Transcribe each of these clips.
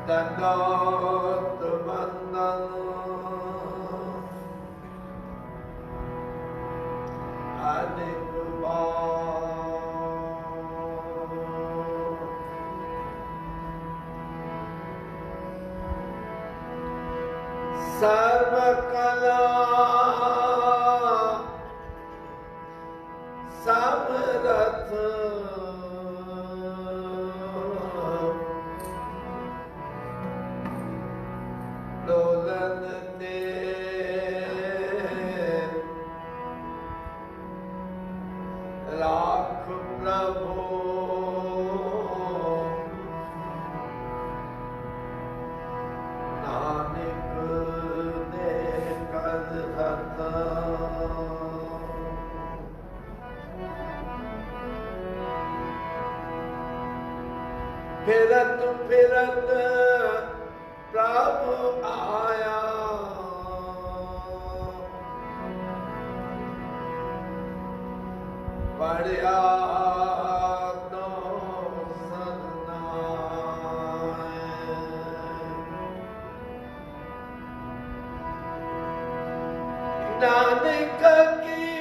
दंडोत वंदन अनेक सर्व कला समरथ डोलन दे लाख प्रभु नानक दे कर हता फिरत फिरत प्रभु आया पढ़िया तो सदनाए नानक की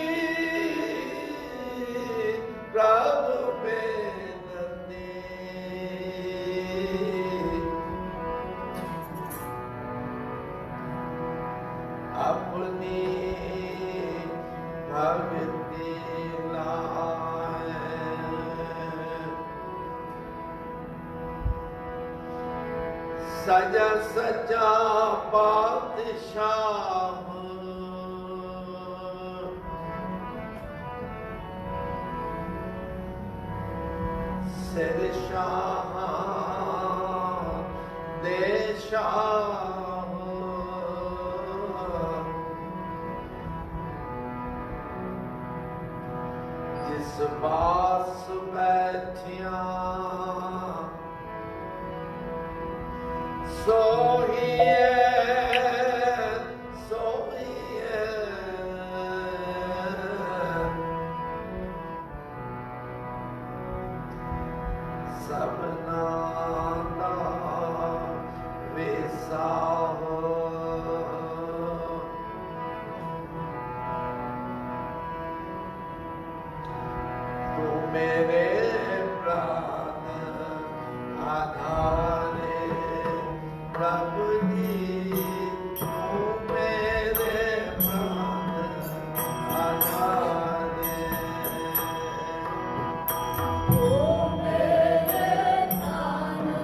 प्रभु अपनी भक्ति लाए सजा सजा बादशाह सिर शाह देशाह जिस पास बैठिया सोहिए सोहिए सबना वैसा मेरे प्राण आधारे प्रभु जी तू मेरे प्राण आधारे ओ मेरे प्राण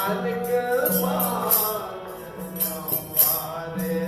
नानक पावन हमारे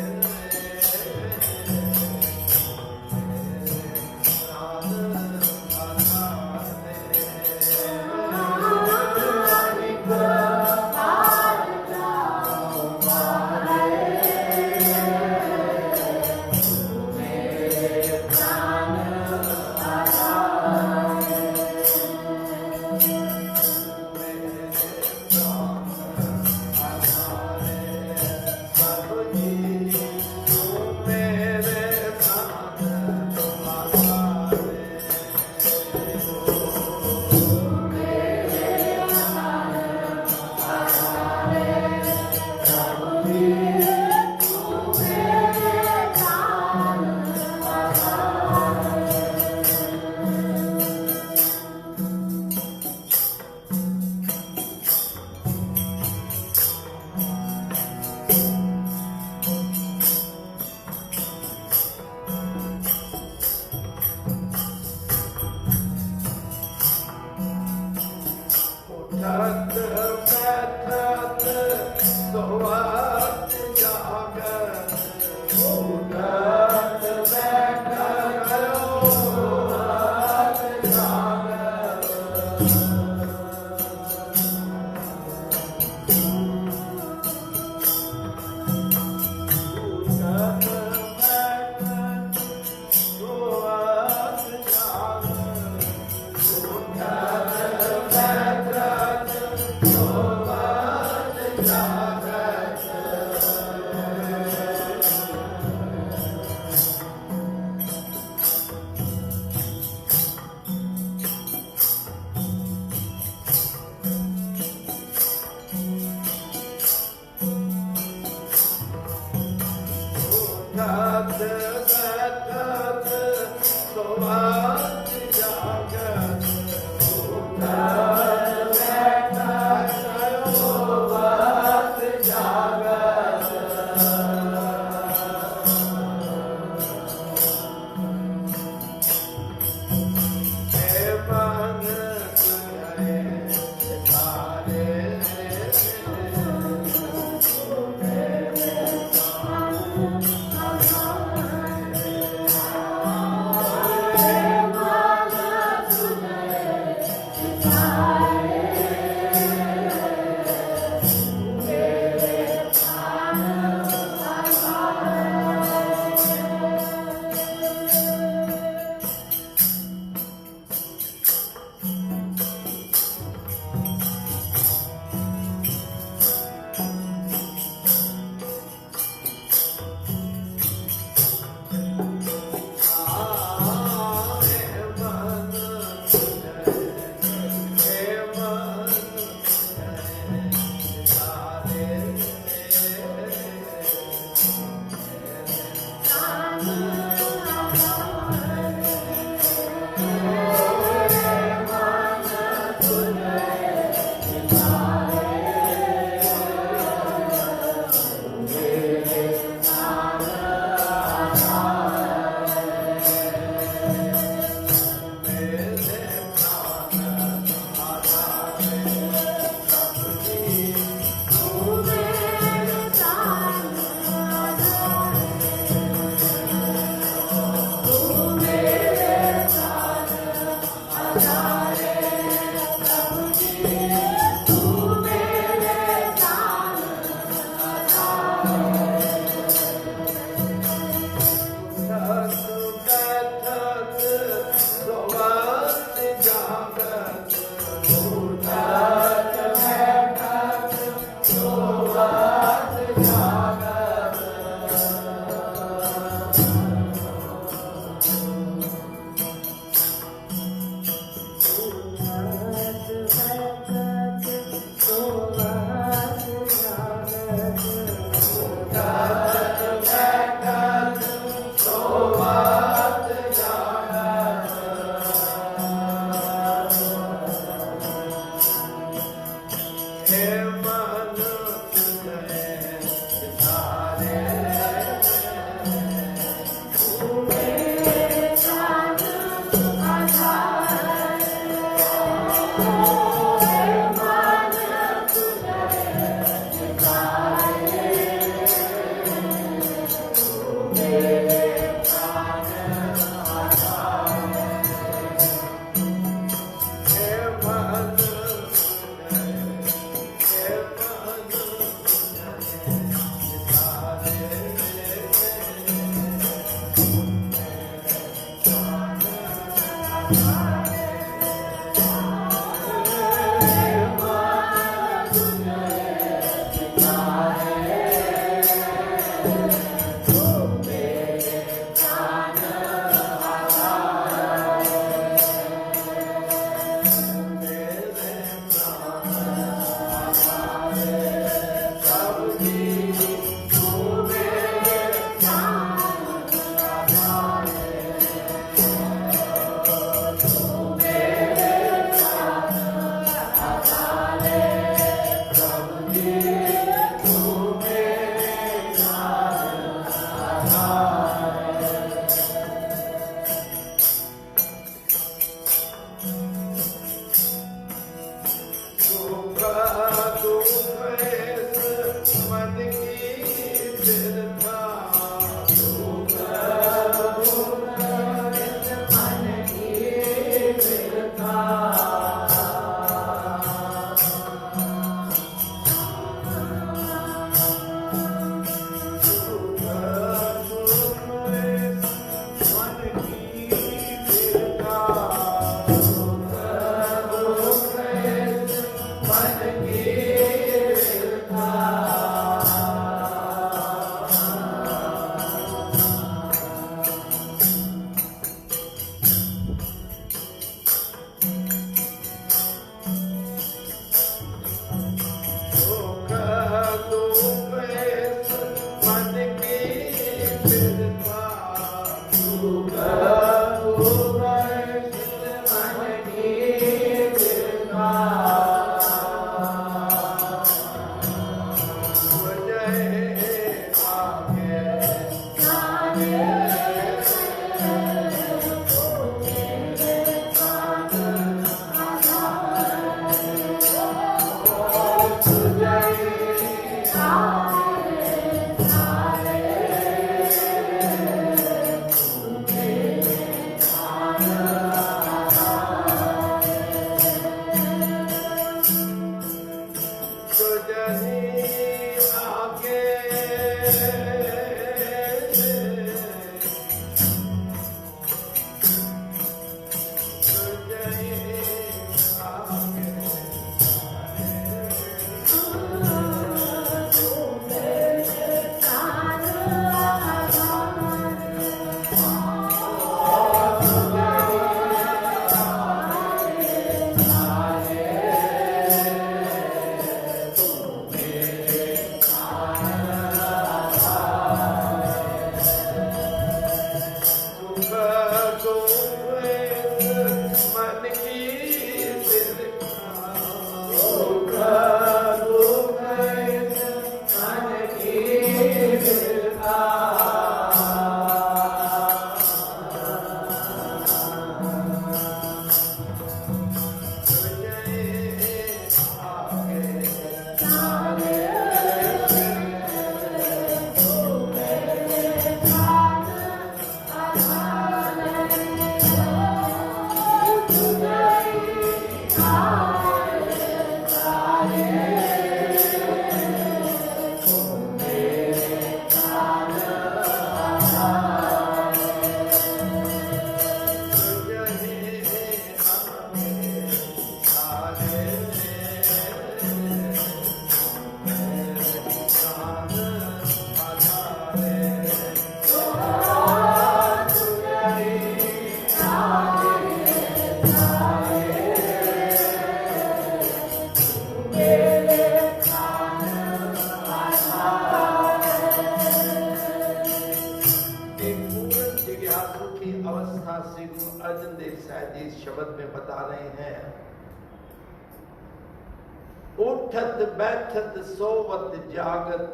उठत बैठत सोवत जागत,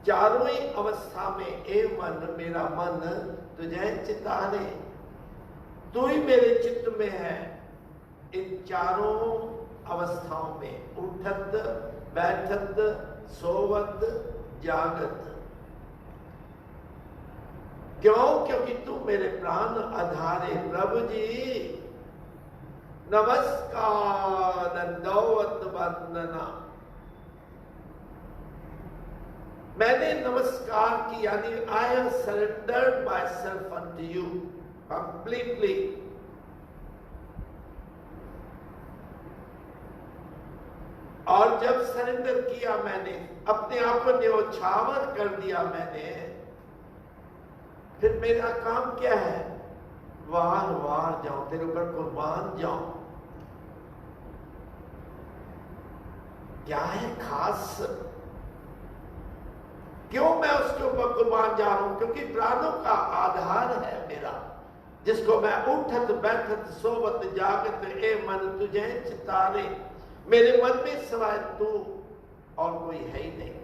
चारों ही अवस्था में ए मन मेरा मन तुझे चितारे, तू ही मेरे चित्त में है। इन चारों अवस्थाओं में उठत बैठत सोवत जागत, क्यों? क्योंकि तू मेरे प्राण आधारे। प्रभु जी नमस्कार दंडवत वंदना, मैंने नमस्कार की, यानी I have surrendered my self unto you completely. और जब सरेंडर किया मैंने, अपने आप को न्योछावर कर दिया मैंने, फिर मेरा काम क्या है? वार वार जाऊं, तेरे ऊपर कुर्बान जाऊं। क्या है खास? क्यों मैं उसके ऊपर कुर्बान जा रहा हूं? क्योंकि प्राणों का आधार है मेरा, जिसको मैं उठत बैठत सोवत जागत ए मन तुझे चितारे। मेरे मन में सिवाय तू और कोई है ही नहीं।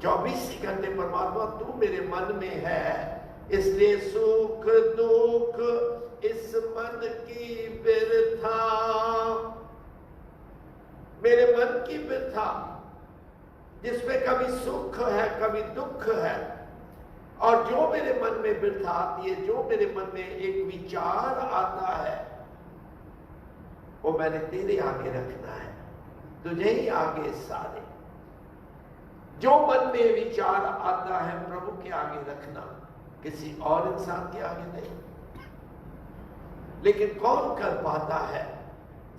24 घंटे परमात्मा तू मेरे मन में है, इसलिए सुख दुख इस मन की बिरथा, मेरे मन की बिरथा जिसमें कभी सुख है कभी दुख है, और जो मेरे मन में बिरथा आती है, जो मेरे मन में एक विचार आता है, वो मैंने तेरे आगे रखना है, तुझे ही आगे सारे। जो मन में विचार आता है प्रभु के आगे रखना, किसी और इंसान के आगे नहीं। लेकिन कौन कर पाता है?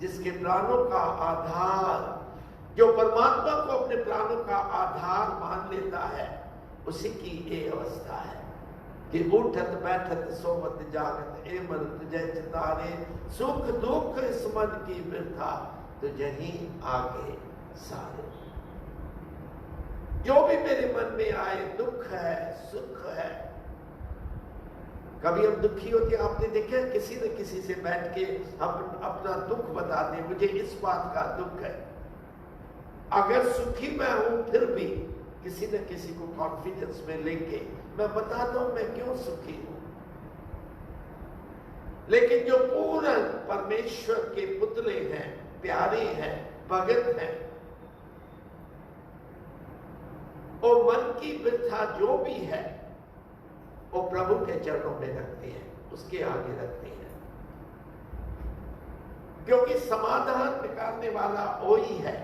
जिसके प्राणों का आधार, जो परमात्मा को अपने प्राणों का आधार मान लेता है, उसी की ये अवस्था है कि उठत बैठत सोवत जागत ए मन तुझे चितारे, सुख दुख इस मन की बिरथा, तुझे ही आगे सारे। जो भी मेरे मन में आए, दुख है सुख है, कभी हम दुखी होते हैं, आपने देखा किसी न किसी से बैठ के हम अपना दुख बताते हैं, मुझे इस बात का दुख है। अगर सुखी मैं हूं फिर भी किसी न किसी को कॉन्फिडेंस में लेके मैं बताता हूं मैं क्यों सुखी हूं। लेकिन जो पूर्ण परमेश्वर के पुतले हैं, प्यारे हैं, भगत हैं, और मन की बिरथा जो भी है वो प्रभु के चरणों में रखते हैं, उसके आगे रखते हैं, क्योंकि समाधान निकालने वाला वही है,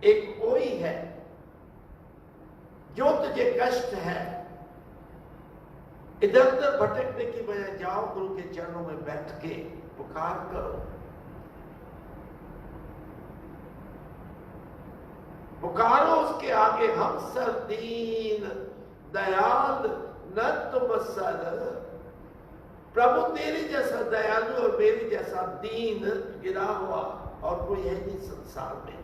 एक वही है। जो तुझे कष्ट है, इधर उधर भटकने की बजाय जाओ गुरु के चरणों में बैठ के पुकार करो, पुकारो उसके आगे। हम सर दीन दयाल न तुम सर, प्रभु तेरे जैसा दयालु और मेरे जैसा दीन गिरा हुआ और कोई है नहीं संसार में,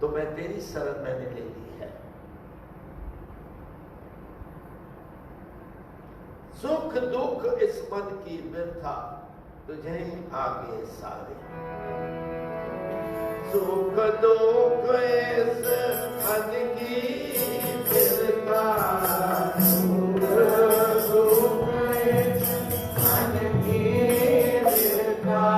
तो मैं तेरी शरण मैंने ले ली है। सुख दुख इस मन की बिरथा, तुझे ही आगे सारे। सुख दुख इस मन की बिरथा, सुख दुख इस मन की बिरथा,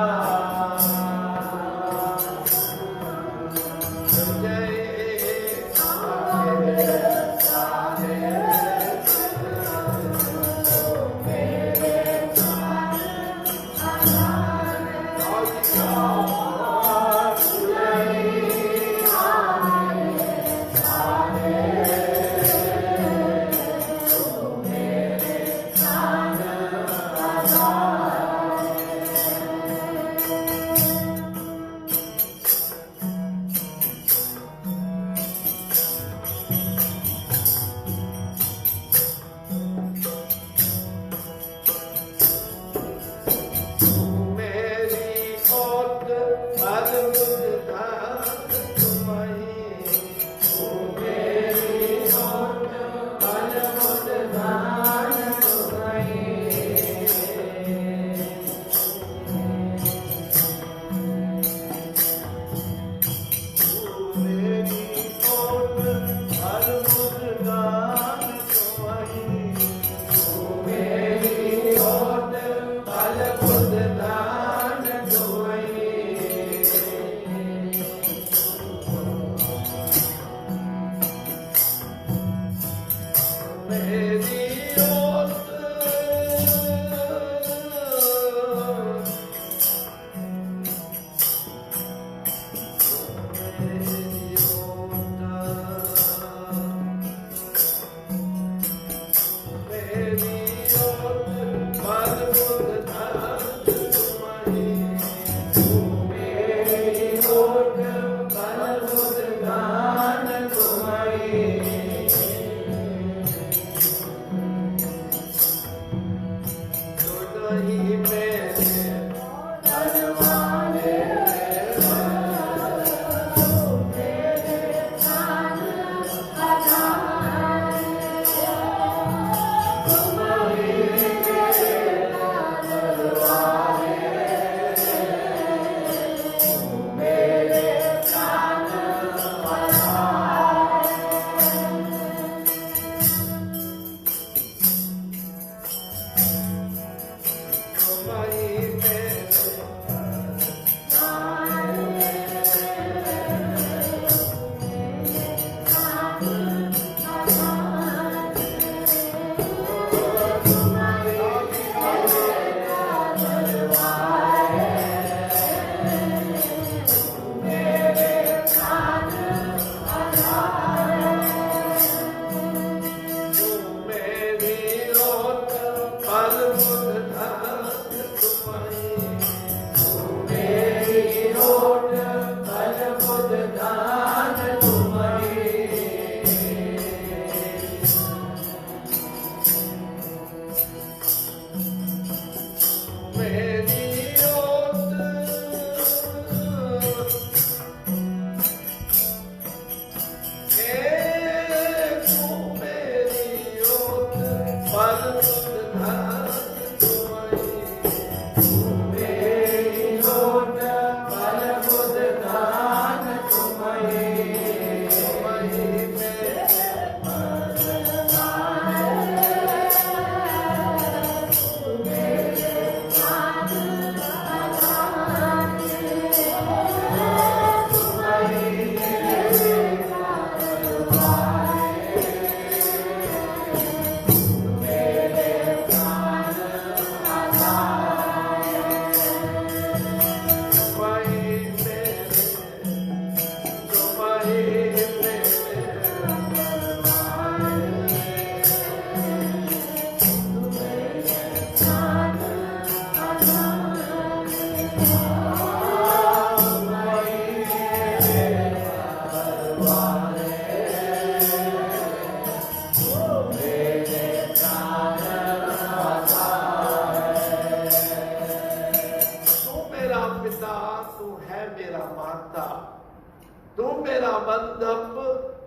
तू मेरा बंधप,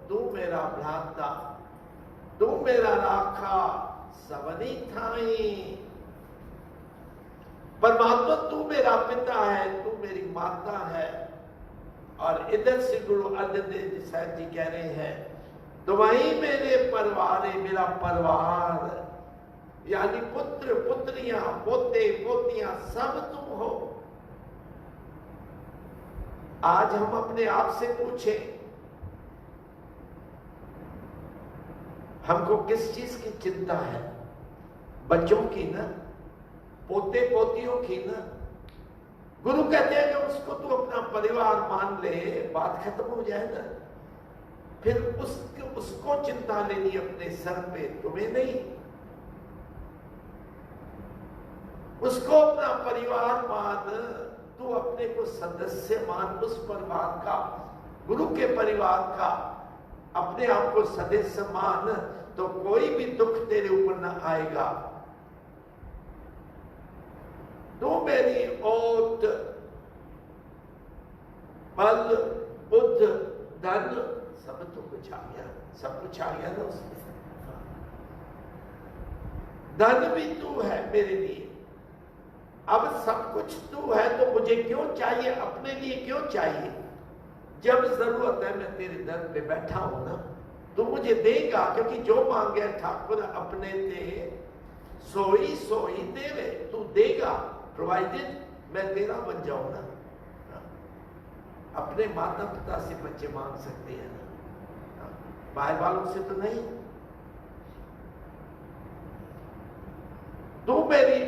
तू मेरा भ्राता, तू मेरा राखा सबनी थाई। परमात्मा तू मेरा पिता है, तू मेरी माता है। और इधर से गुरु अर्जन देव जी साहब जी कह रहे हैं, तुम्हारी मेरे परिवार है, मेरा परिवार यानी पुत्र पुत्रियां पोते पोतियां सब तुम हो। आज हम अपने आप से पूछें, हमको किस चीज की चिंता है? बच्चों की ना, पोते पोतियों की ना। गुरु कहते हैं कि उसको तू अपना परिवार मान ले, बात खत्म हो जाए ना। फिर उसको चिंता लेनी अपने सर पे, तुम्हें नहीं। उसको अपना परिवार मान, तू अपने को सदस्य मान उस परिवार का, गुरु के परिवार का। अपने आप को सदस्य मान तो कोई भी दुख तेरे ऊपर ना आएगा। तू मेरी ओट, बल, बुद्ध, धन सब तो कुछ आ गया, सब कुछ आ गया ना उसमें। धन भी तू है मेरे लिए। अब सब कुछ तू है तो मुझे क्यों चाहिए, अपने लिए क्यों चाहिए? जब जरूरत है मैं तेरे दर पे बैठा हूं ना, तू मुझे देगा, क्योंकि जो मांगे ठाकुर अपने ते सोई सोई देवे। तू देगा, प्रोवाइडेड मैं तेरा बन जाऊं ना। अपने माता पिता से बच्चे मांग सकते हैं ना, बाहर वालों से तो नहीं। तू मेरी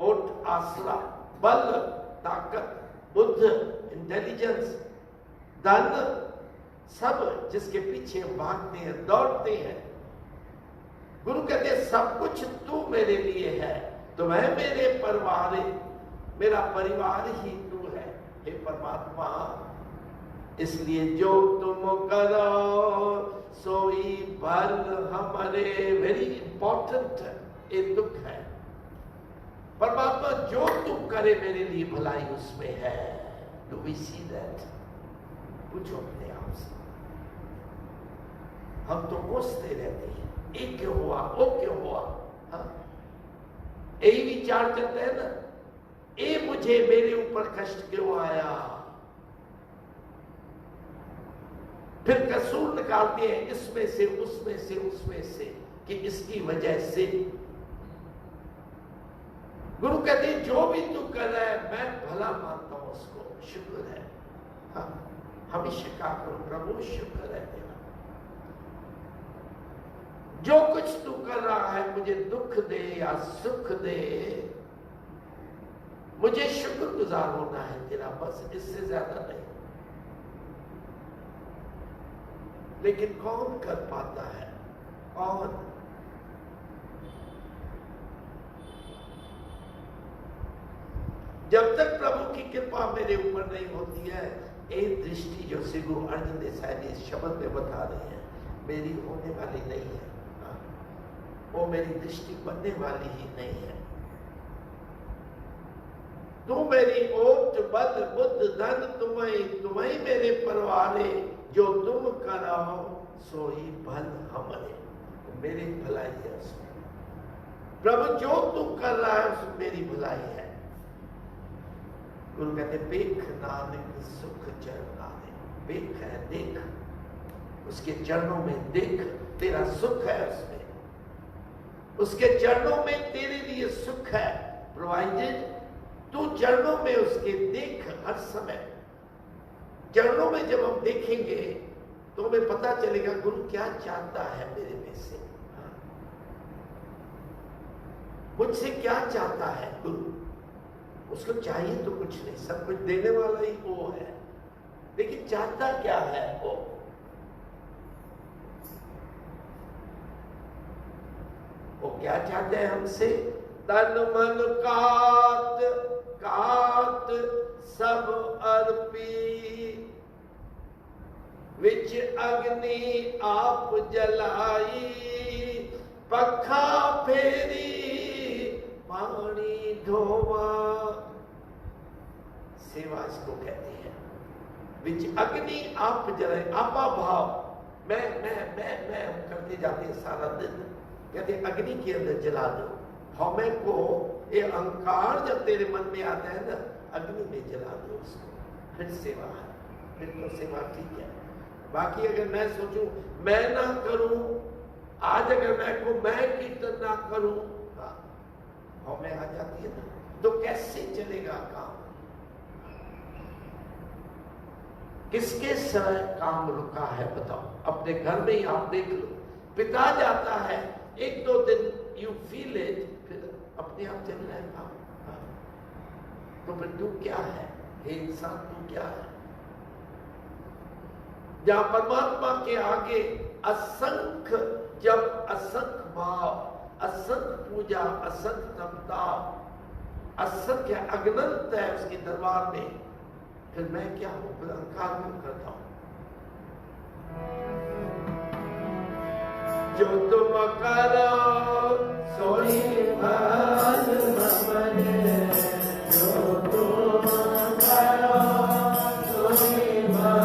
ओट आसरा, बल, ताकत, बुद्ध, इंटेलिजेंस, धन सब जिसके पीछे भागते हैं, दौड़ते हैं। गुरु कहते हैं सब कुछ तू मेरे लिए है, तो वह मेरे परिवार, मेरा परिवार ही तू है। हे परमात्मा, इसलिए जो तुम करो सोई भल हमारे। वेरी इंपॉर्टेंट एक दुख है। परमात्मा जो तू करे मेरे लिए भलाई उसमें है। Do we see that? पूछो अपने आप से। हम तो कोसते रहते हैं, ये क्यों हुआ, वो क्यों हुआ। हाँ? यही विचार करते हैं ना, ये मुझे मेरे ऊपर कष्ट क्यों आया। फिर कसूर निकालते हैं इसमें से, उसमें से, उसमें से, कि इसकी वजह से। गुरु कहते हैं जो भी तू कर रहा है मैं भला मानता हूं उसको, शुक्र है। हाँ, हमेशा कहा करो प्रभु शुक्र है तेरा। जो कुछ तू कर रहा है, मुझे दुख दे या सुख दे, मुझे शुक्रगुजार होना है तेरा, बस इससे ज्यादा नहीं। लेकिन कौन कर पाता है? कौन? जब तक प्रभु की कृपा मेरे ऊपर नहीं होती है, एक दृष्टि जो श्री गुरु अर्जन देव साहब जी इस शब्द में बता रहे हैं, मेरी होने वाली नहीं है। वो मेरी दृष्टि बनने वाली ही नहीं है। तू मेरी ओट, बल, बुद्ध, धन तुम्हें मेरे परवारे। जो तुम कराओ सोई भल हमारे। मेरी भलाई है उसमें। प्रभु जो तू कर रहा है उसमें मेरी भलाई है। गुरु कहते पेख नानक सुख चरणाने। पेख है, देख उसके चरणों में, देख तेरा सुख है उसमें। उसके चरणों में तेरे लिए सुख है प्रोवाइडेड। तू चरणों में उसके देख हर समय। चरणों में जब हम देखेंगे तो हमें पता चलेगा गुरु क्या चाहता है मेरे में से, मुझसे क्या चाहता है गुरु। उसको चाहिए तो कुछ नहीं, सब कुछ देने वाला ही वो है, लेकिन चाहता क्या है वो क्या चाहते हैं हमसे? तन मन कात कात सब अर्पी, विच अग्नि आप जलाई, पखा फेरी पानी ढोवा, सेवा इसको कहते हैं। विच अग्नि आप जले, आपा भाव, मैं करते जाते हैं सारा दिन, कहते अग्नि के अंदर जला दो हमें को। ये अहंकार जब तेरे मन में आता है ना, अग्नि में जला दो उसको, फिर सेवा है, फिर तो सेवा ठीक है। बाकी अगर मैं सोचूं मैं ना करूं, आज अगर मैं कीर्तन ना करूं, हमें आ जाती है ना, तो कैसे चलेगा काम? किसके समय काम रुका है बताओ? अपने घर में ही आप देख लो, पिता जाता है, एक दो दिन यू फील इट, फिर अपने आप चल रहा है काम। तो फिर तू क्या है? हे इंसान, तू क्या है? जहां परमात्मा के आगे असंख्य जब, असंख्य भाव, असंख्य पूजा, असंख्य तपता, असंख्य अगनंत है उसके दरबार में, फिर मैं क्या हूं? फिर अहंकार क्यों करता हूं? जो तुम करो सोई भल मने, जो तुम करो सोई भल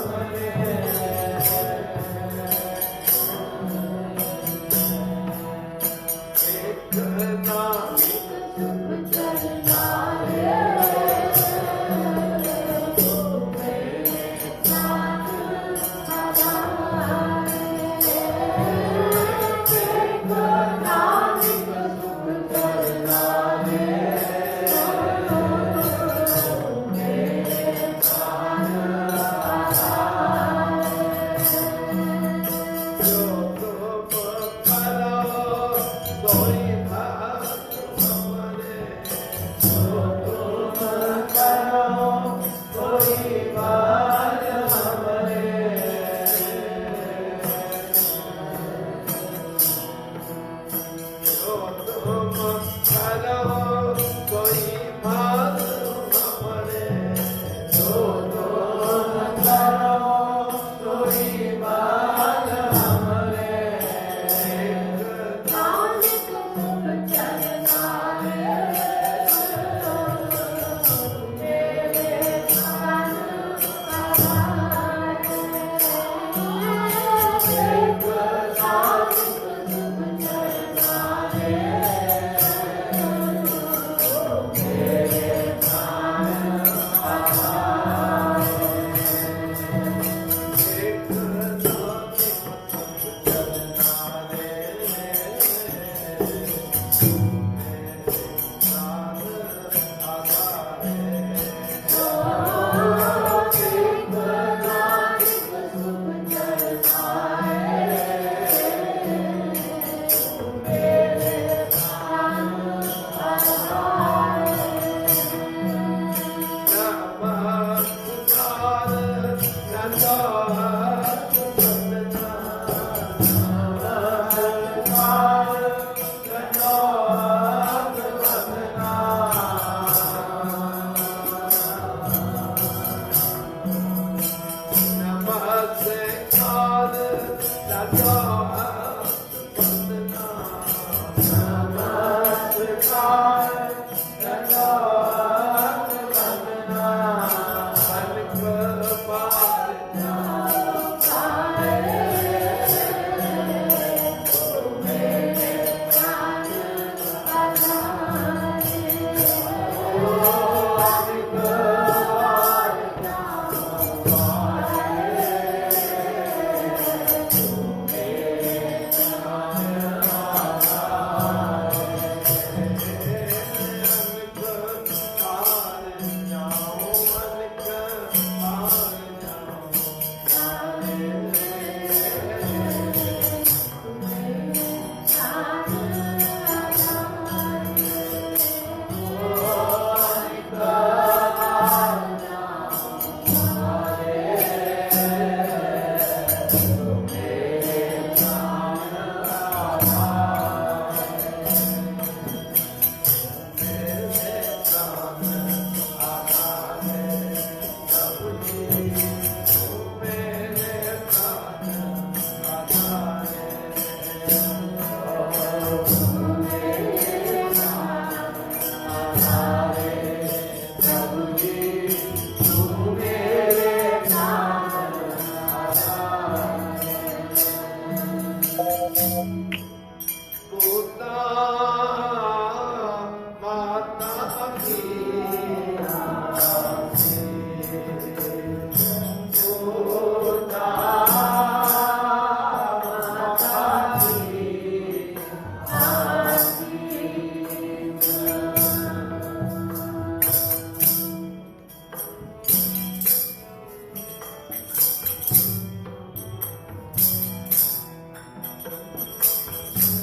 मने। इतना सुख चलना है,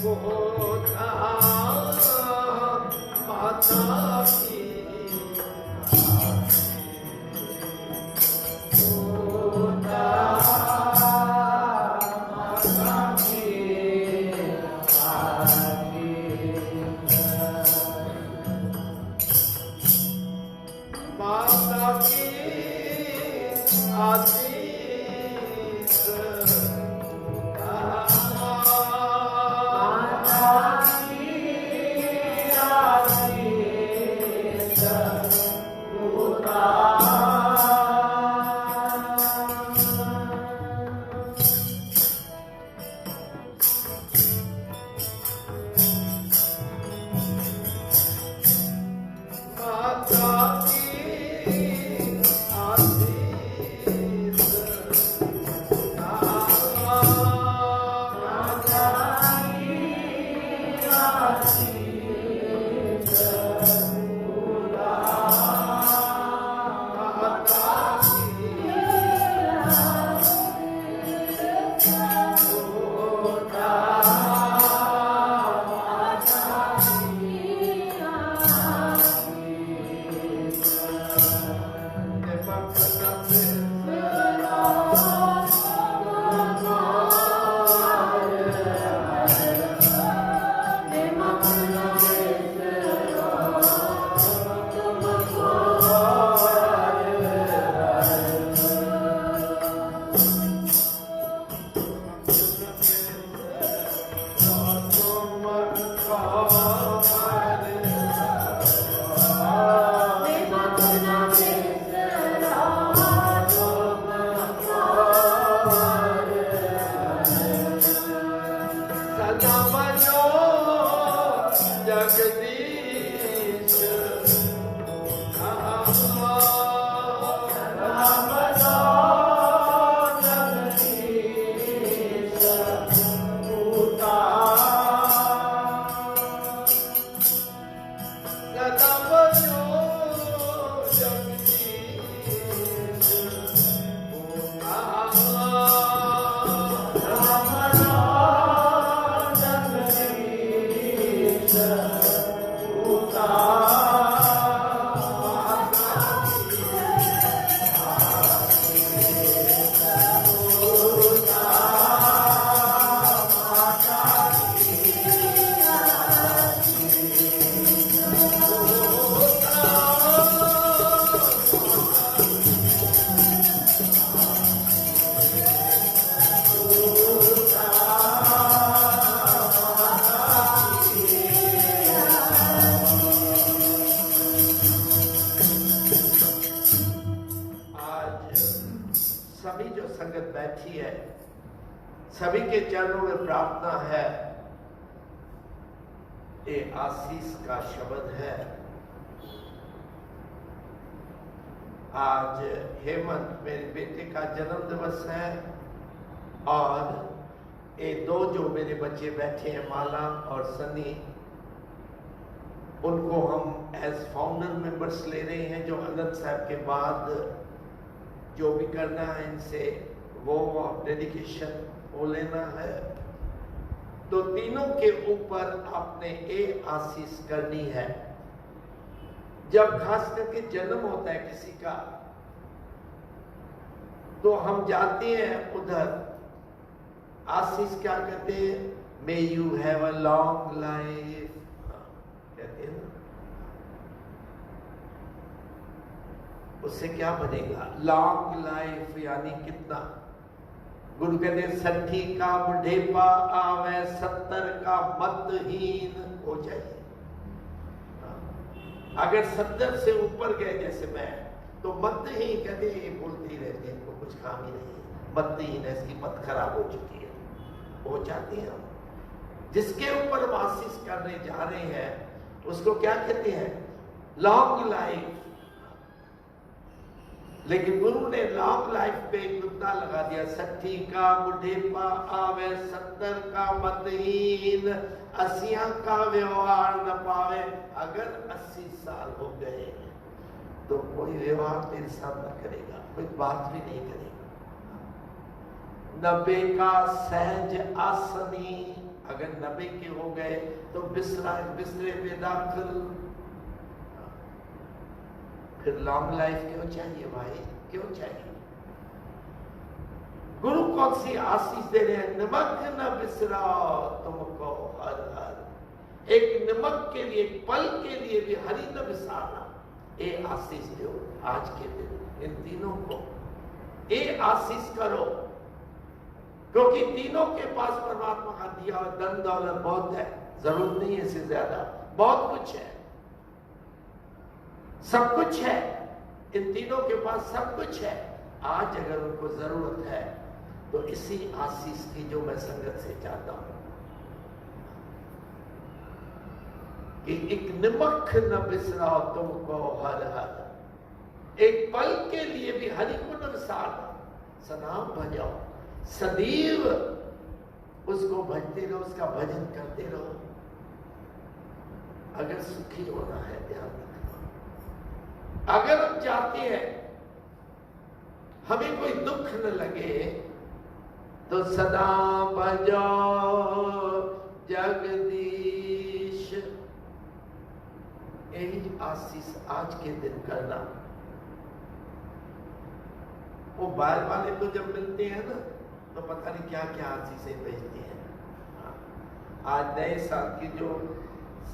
होता माता की सभी के चरणों में प्रार्थना है। ये आशीष का शब्द है। आज हेमंत मेरे बेटे का जन्म दिवस है और ये दो जो मेरे बच्चे बैठे हैं, माला और सनी, उनको हम एज फाउंडर मेंबर्स ले रहे हैं। जो आनंद साहब के बाद जो भी करना है इनसे वो डेडिकेशन वो लेना है। तो तीनों के ऊपर आपने एक आशीष करनी है। जब खास करके जन्म होता है किसी का तो हम जाते हैं उधर, आशीष क्या कहते हैं? May you have a long life कहते हैं ना। उससे क्या बनेगा? लॉन्ग लाइफ यानी कितना? गुरु कहते 60 का बुढ़ेपा आवे, 70 का मतहीन हो जाए। अगर 70 से ऊपर गए जैसे मैं, तो मतहीन कहते ये बोलते ही रहते हैं, इनको कुछ काम ही नहीं, मतहीन है, इसकी मत खराब हो चुकी है, हो जाती है। जिसके ऊपर हम आशीष करने जा रहे हैं उसको क्या कहते हैं? Long life. लेकिन गुरु ने लॉन्ग लाइफ पे एक नुक्ता लगा दिया। 60 का बुढ़ेपा आवे, 70 का मतहीन, 80 का व्यवहार न पावे। अगर 80 साल हो गए तो कोई व्यवहार तेरे साथ न करेगा, कोई बात भी नहीं करेगा। 90 का सहज आसनी अगर 90 के हो गए तो बिस्तरे पे दाखिल। फिर लॉन्ग लाइफ क्यों चाहिए भाई, क्यों चाहिए? गुरु कौन सी आशीष दे रहे हैं? नमक न बिसराओ तुमको हर हर। एक नमक के लिए, एक पल के लिए भी हरि न बिसारना। ये आशीष दो आज के दिन इन तीनों को, ये आशीष करो, क्योंकि तीनों के पास परमात्मा का दिया हुआ धन दौलत बहुत है, जरूरत नहीं है इससे ज्यादा, बहुत कुछ है, सब कुछ है, इन तीनों के पास सब कुछ है। आज अगर उनको जरूरत है तो इसी आशीष की जो मैं संगत से चाहता हूं कि एक नमक न बिसराओ तुमको हर हर। एक पल के लिए भी हरि को न बिसारना, सनाम भजाओ, सदैव उसको भजते रहो, उसका भजन करते रहो। अगर सुखी होना है ध्यान रखना, अगर हम चाहते हैं हमें कोई दुख न लगे तो सदा भजो जगदीश। यही आशीष आज के दिन करना। वो बाहर वाले तो जब मिलते हैं ना तो पता नहीं क्या क्या आशीषें भेजते हैं। आज नए साल की जो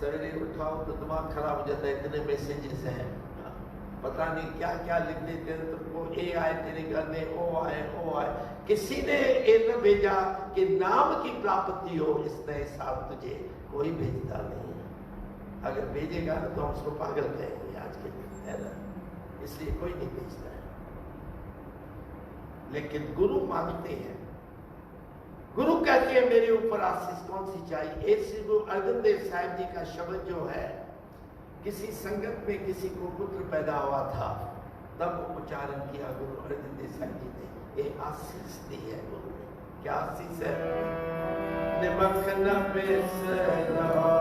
सवेरे उठाओ तो दिमाग खराब हो जाता है, इतने मैसेजेस हैं, पता नहीं क्या क्या लिख देते हैं तुमको। ए आए तेरे घर में, ओ आए, ओ आए। किसी ने ये न भेजा कि नाम की प्राप्ति हो इस नए साल तुझे, कोई भेजता नहीं है। अगर भेजेगा तो हम उसको पागल कहेंगे आज के दिन, है ना, इसलिए कोई नहीं भेजता है। लेकिन गुरु मांगते हैं, गुरु कहते हैं मेरे ऊपर आशीष कौन सी चाहिए। एक श्री गुरु अर्जन देव साहिब जी का शब्द जो है, किसी संगत में किसी को पुत्र पैदा हुआ था तब उच्चारण किया गुरु अर्जन देव साहिब जी ने, ये आशीष दी है गुरु ने। क्या आशीष है? निमक न बिसराओ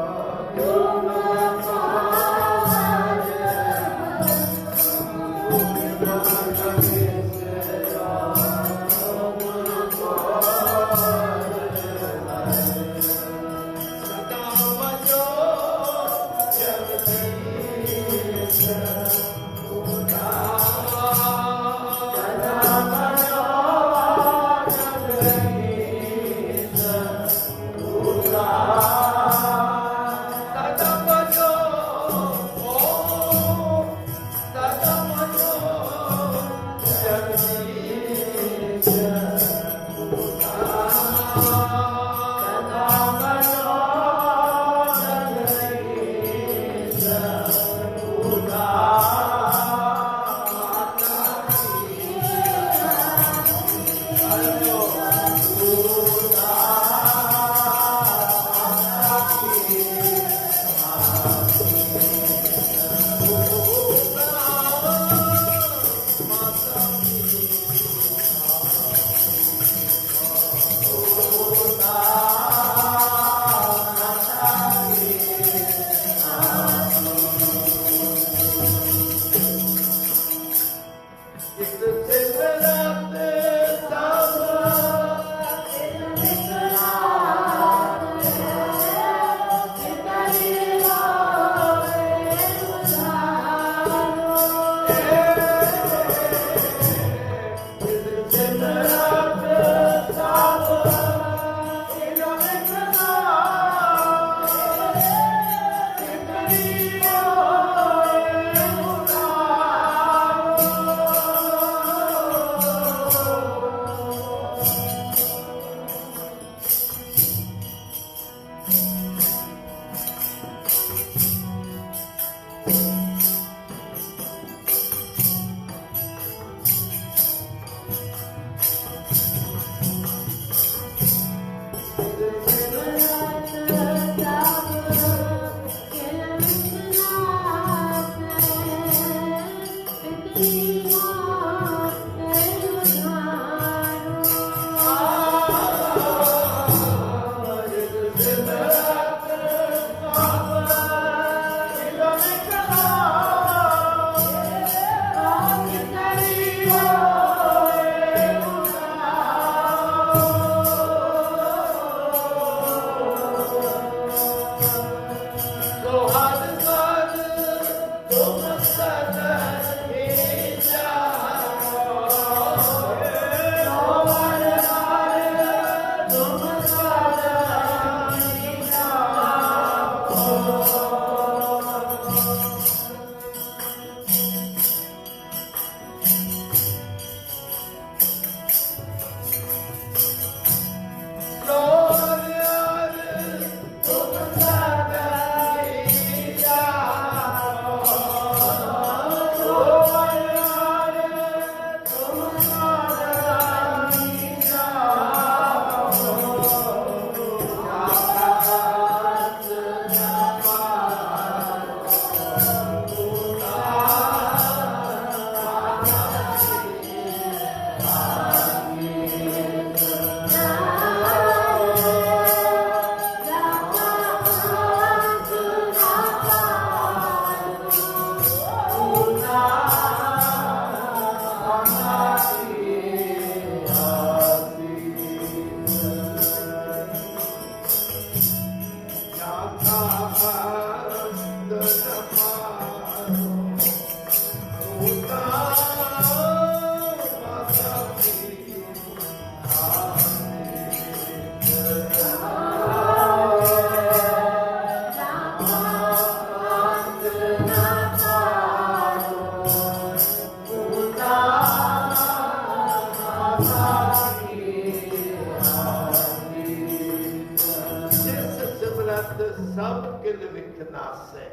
नाश है,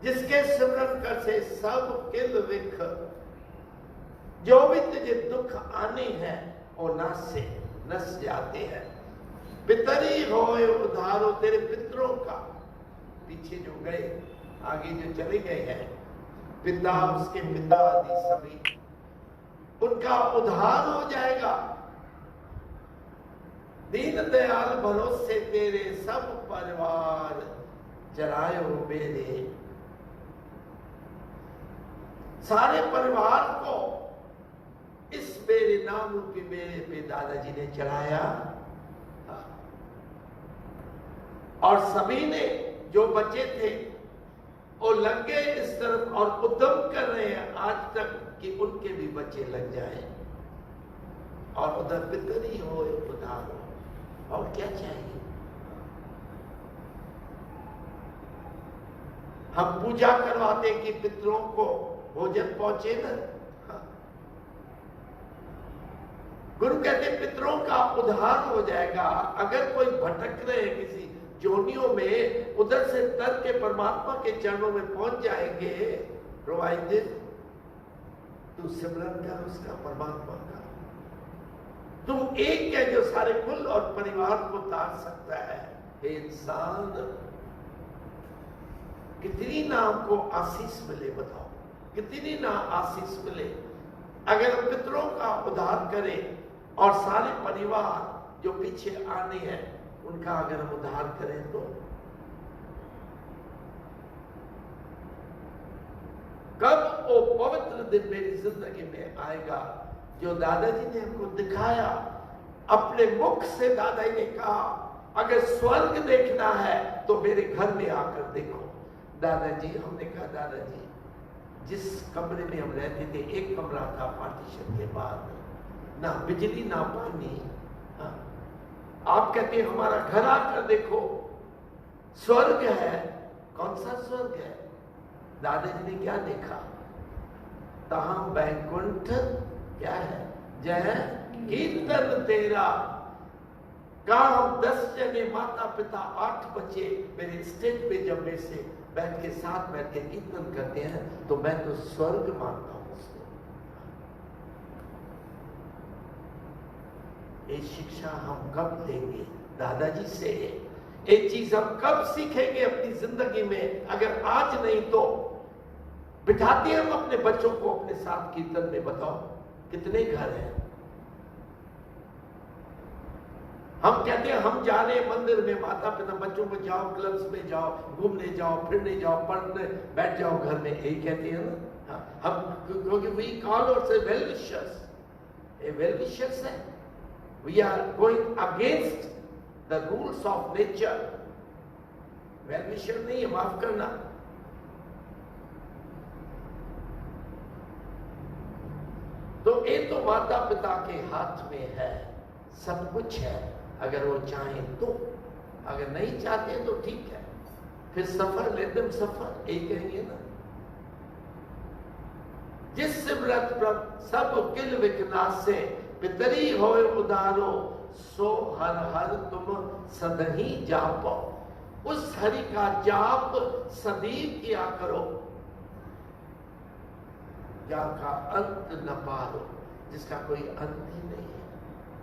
जिसके सिमरन कर से सब किल विख, जो भी तुझे दुख आने हैं वो नस जाते हैं। पितरी होए उधारो, तेरे पितरों का, पीछे जो गए आगे जो चले गए हैं, पिता उसके पिता आदि सभी, उनका उद्धार हो जाएगा। दीन दयाल भरोसे तेरे सब परिवार जरायो मेरे, सारे परिवार को इस मेरे नाम रूपी मेरे पे दादाजी ने चढ़ाया। और सभी ने जो बचे थे वो लगे इस तरफ और उद्यम कर रहे हैं आज तक कि उनके भी बच्चे लग जाए और उधर पितरी हो उधार हो। और क्या चाहिए? हम पूजा करवाते कि पितरों को भोजन पहुंचे ना। गुरु कहते पितरों का उद्धार हो जाएगा। अगर कोई भटक रहे किसी जोनियों में, उधर से तर के परमात्मा के चरणों में पहुंच जाएंगे। प्रोवाइडेड तू सिमरन कर उसका, परमात्मा का। तुम एक है जो सारे कुल और परिवार को तार सकता है। हे इंसान, कितनी ना हमको आशीष मिले, बताओ कितनी ना आशीष मिले अगर हम पितरों का उद्धार करें और सारे परिवार जो पीछे आने हैं उनका अगर हम उद्धार करें तो। कब वो पवित्र दिन मेरी जिंदगी में आएगा जो दादाजी ने हमको दिखाया। अपने मुख से दादाजी ने कहा अगर स्वर्ग देखना है तो मेरे घर में आकर देखो। दादाजी, हमने कहा दादाजी जिस कमरे में हम रहते थे एक कमरा था पार्टीशन के बाद, ना बिजली ना पानी। हाँ? आप कहते हैं हमारा घर आकर देखो, स्वर्ग है। कौन सा स्वर्ग है? दादाजी ने क्या देखा? तहां बैकुंठ क्या है? जय कीर्तन तेरा। कहा हम 10 जने, माता पिता 8 बच्चे मेरे स्टेज पे जब में से बैठ के साथ बैठ के कीर्तन करते हैं तो मैं तो स्वर्ग मानता हूं उसको। ये शिक्षा हम कब लेंगे दादाजी से? एक चीज हम कब सीखेंगे अपनी जिंदगी में? अगर आज नहीं तो बिठाते हम अपने बच्चों को अपने साथ कीर्तन में। बताओ कितने घर हैं? हम कहते हैं हम जा रहे हैं मंदिर में, माता पिता बच्चों को जाओ क्लब्स में जाओ, घूमने जाओ, फिरने जाओ, पढ़ने बैठ जाओ घर में, यही कहते हैं ना। हम क्योंकि we call ourselves well wishers. ये वेल विशर्स है। We are going against the rules of nature. Well wisher नहीं है, माफ करना। तो ये तो माता पिता के हाथ में है, सब कुछ है अगर वो चाहें तो। अगर नहीं चाहते तो ठीक है, फिर सफर लेट देम सफर, यही कहेंगे ना। जिस सिमरत प्रभ सब किल विकनाश से पितरी होए उदारो, सो हर हर तुम सदही जापो। उस हरि का जाप सदैव किया करो, जिसका अंत न पारो, जिसका कोई अंत ही नहीं है।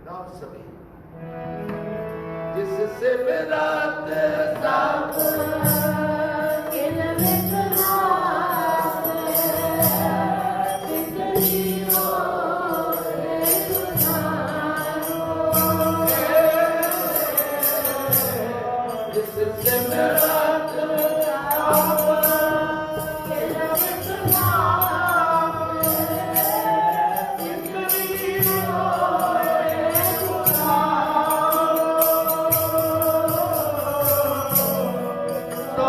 गाओ सभी। जिससे विराट सब किल विकनाश, पितरी होए उदारो, जिससे विराट सब किल विकनाश, तो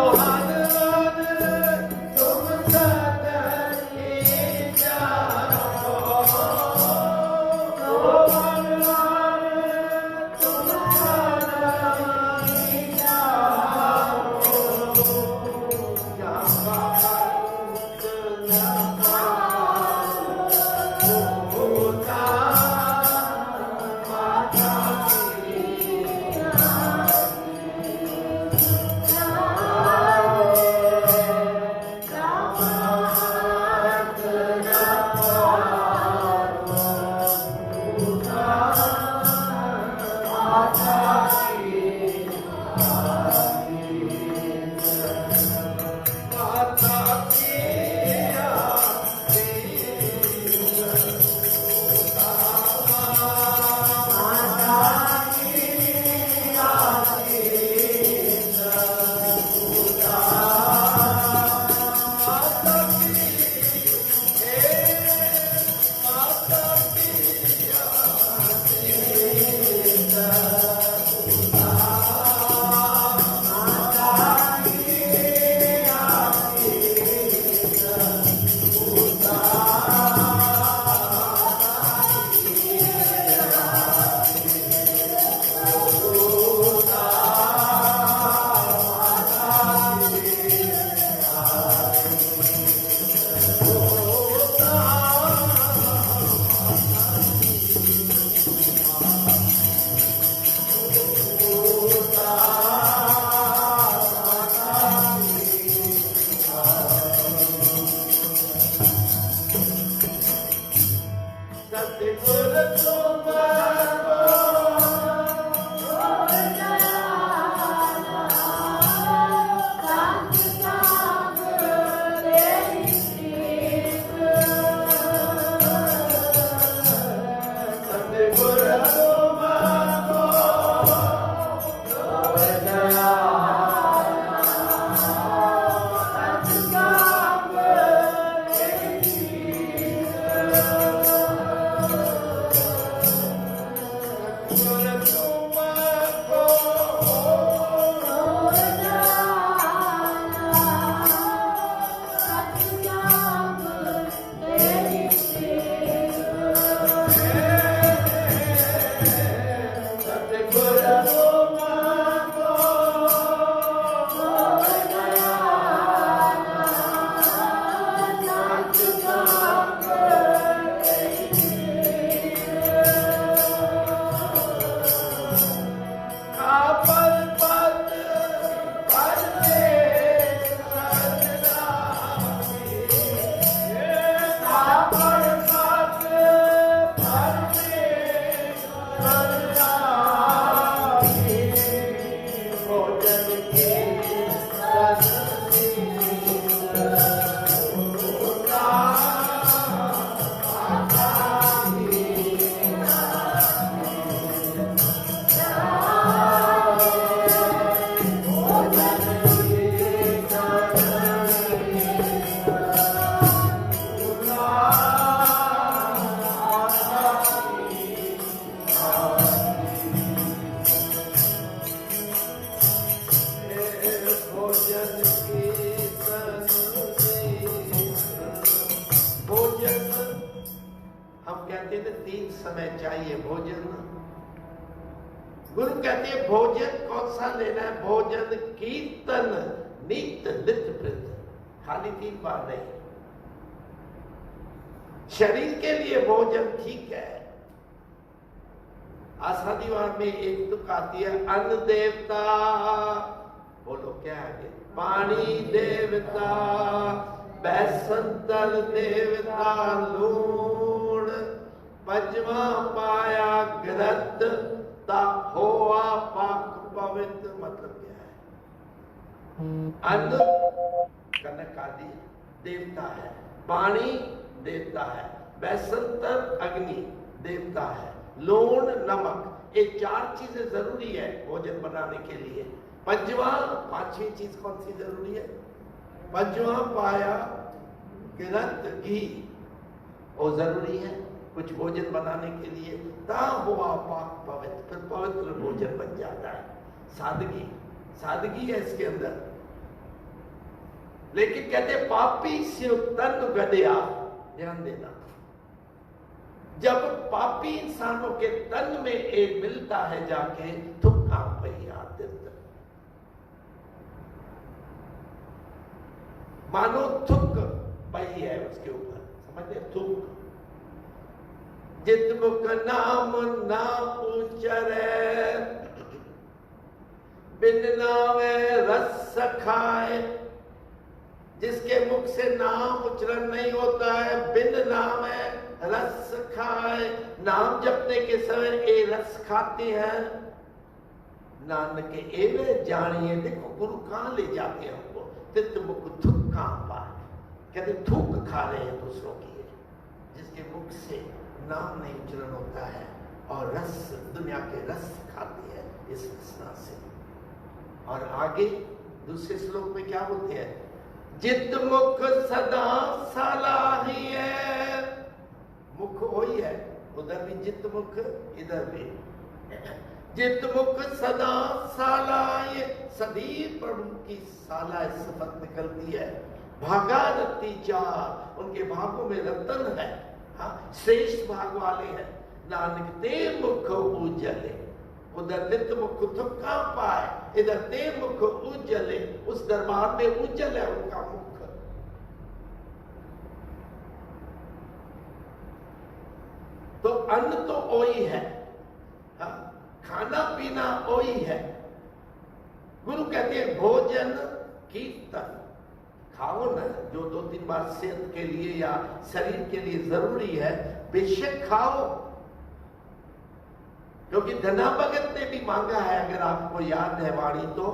गुरु कहते हैं भोजन कौन सा लेना है? भोजन कीर्तन नित्य नित्य वृद्ध, खाली 3 बार नहीं। शरीर के लिए भोजन ठीक है। आषाढ़ीवार में एक तुक आती है, अन्न देवता, बोलो क्या है? पानी देवता, बैसंतर देवता, लूण पंचवा पाया ग्रत होआ पाक पवित्र। मतलब क्या है? अन्न कनक आदि देवता है, पानी देवता है, बैसंतर अग्नि देवता है, लूण नमक, ये 4 चीजें जरूरी है भोजन बनाने के लिए। पंचवा, 5वीं चीज कौन सी जरूरी है? पंचवा पाया ग्रत घी, वो जरूरी है कुछ भोजन बनाने के लिए। ता हुआ पाक पवित्र, फिर पवित्र भोजन बन जाता है। सादगी, सादगी है इसके अंदर। लेकिन कहते पापी से तन गदया, ध्यान देना, जब पापी इंसानों के तन में एक मिलता है जाके थुक काम पहिया मानो थुक पही है उसके ऊपर, समझते? थुक जित मुख नाम ना उचरे, बिन नावे रस खाए। जिसके मुख से नाम उच्चारण नहीं होता है, बिन नाम है रस खाए। नाम जपने के समय ए रस खाते हैं। नानक एवे जानिए, देखो गुरु कहां ले जाते हैं हमको। तित मुख थुक कहां पाए, कहते थूक खा रहे हैं दूसरों की। जिसके मुख से नाम नहीं उच्चारण होता है और रस, दुनिया के रस खाते हैं इस रसना से। और आगे दूसरे श्लोक में क्या बोलते हैं? जित मुख सदा सलाही है, मुख वही है, उधर भी जित मुख, इधर भी जित मुख सदा साला, ये सदी प्रभु की साला शपथ निकलती है। भागा रत्ती चार, उनके भागों में रतन है, हाँ श्रेष्ठ भाग वाले हैं। नानक ते मुख उज्जले, उधर नित मुख तुम कहां पाए, इधर ते मुख उज्जले, उस दरबार में उज्जल है उनका मुख। तो अन्न तो वही है, हाँ खाना पीना वही है। गुरु कहते हैं भोजन कीर्तन, खाओ ना, जो 2-3 बार सेहत के लिए या शरीर के लिए जरूरी है, बेशक खाओ। क्योंकि धना भगत ने भी मांगा है, अगर आपको याद है वाणी तो,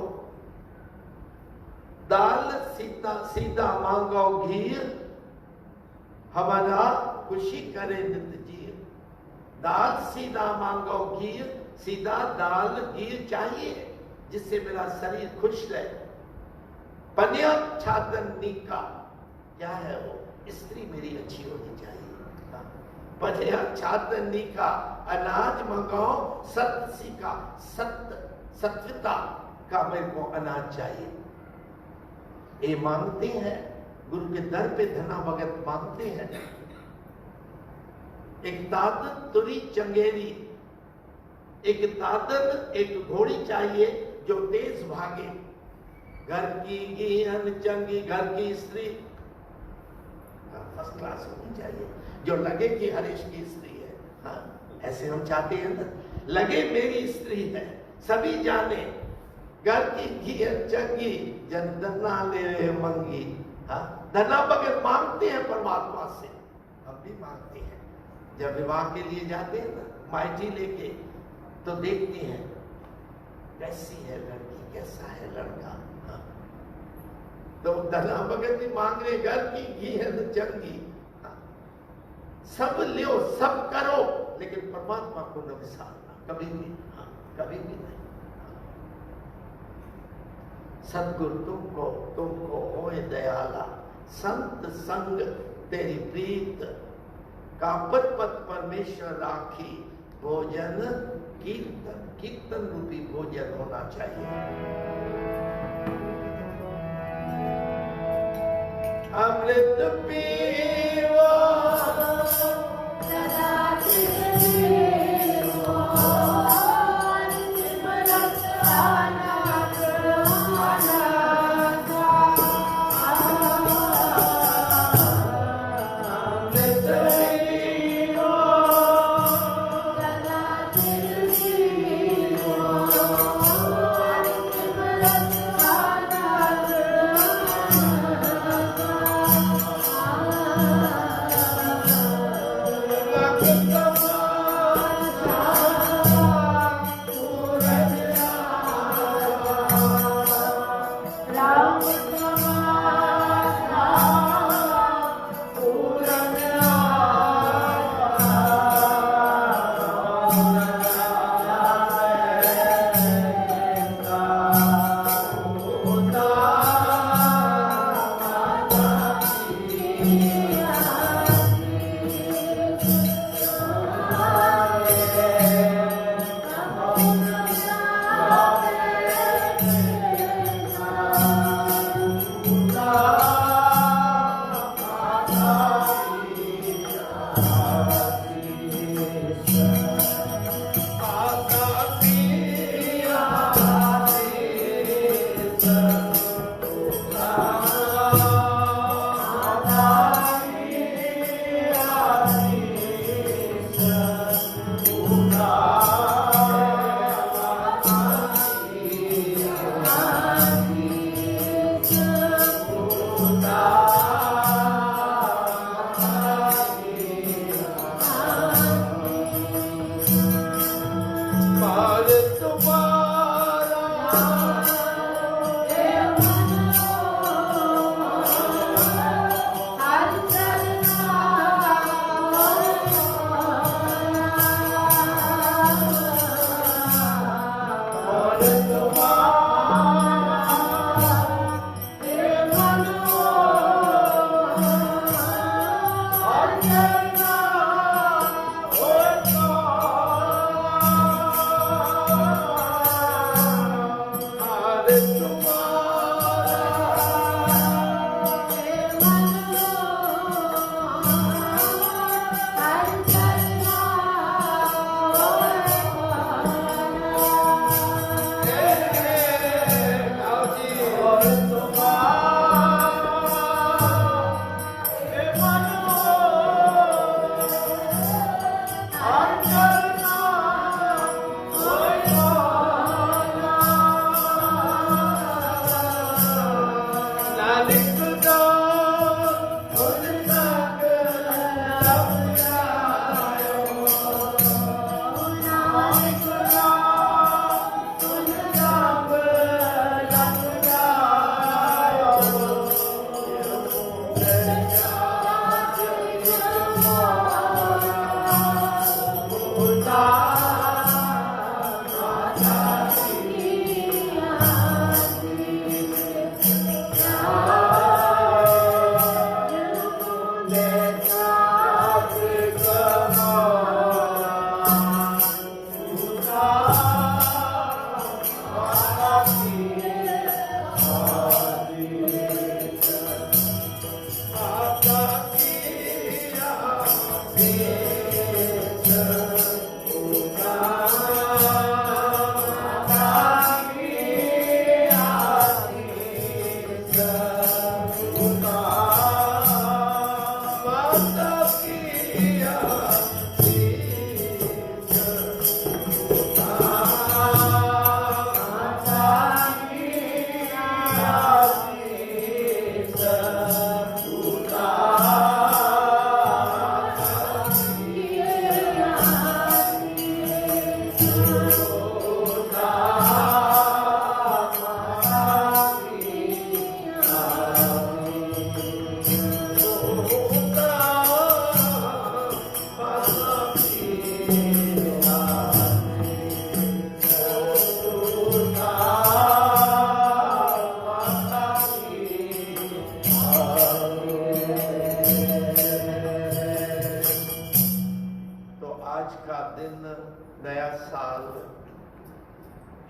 दाल सीधा मांगो घी, हमारा खुशी करे नित जी। दाल सीधा मांगो घी, सीधा दाल घी चाहिए जिससे मेरा शरीर खुश रहे। पन्या छातन नीका, क्या है वो, स्त्री मेरी अच्छी होनी चाहिए। पन्या छातन नीका, अनाज मंगाओ सत्सी का, सत्वता का मेरे को अनाज चाहिए। ये मांगते हैं गुरु के दर पे, धना भगत मांगते हैं। एक तादन तुरी चंगेरी, एक तादन एक घोड़ी चाहिए जो तेज भागे। घर की गिहन चंगी, घर की स्त्री फर्स्ट क्लास होनी चाहिए, जो लगे कि हरीश की स्त्री है। हाँ ऐसे हम चाहते हैं ना, लगे मेरी स्त्री है, सभी जाने घर की गिहन चंगी, जन धना ले मंगी। हाँ धना भगत मांगते हैं परमात्मा से, हम भी मांगते हैं। जब विवाह के लिए जाते हैं ना, माइटी लेके, तो देखते हैं कैसी है लड़की, कैसा है लड़का। हाँ। तो धना भगत भी मांग रहे घर की घी है तो चंगी। हाँ। सब लियो सब करो, लेकिन परमात्मा को न विसारना कभी भी। हाँ कभी भी नहीं। सतगुरु तुमको होए दयाला, संत संग तेरी प्रीत, कापत पत परमेश्वर राखी, भोजन कीर्तन, कीर्तन रूपी भोजन होना चाहिए। अमृत पीवा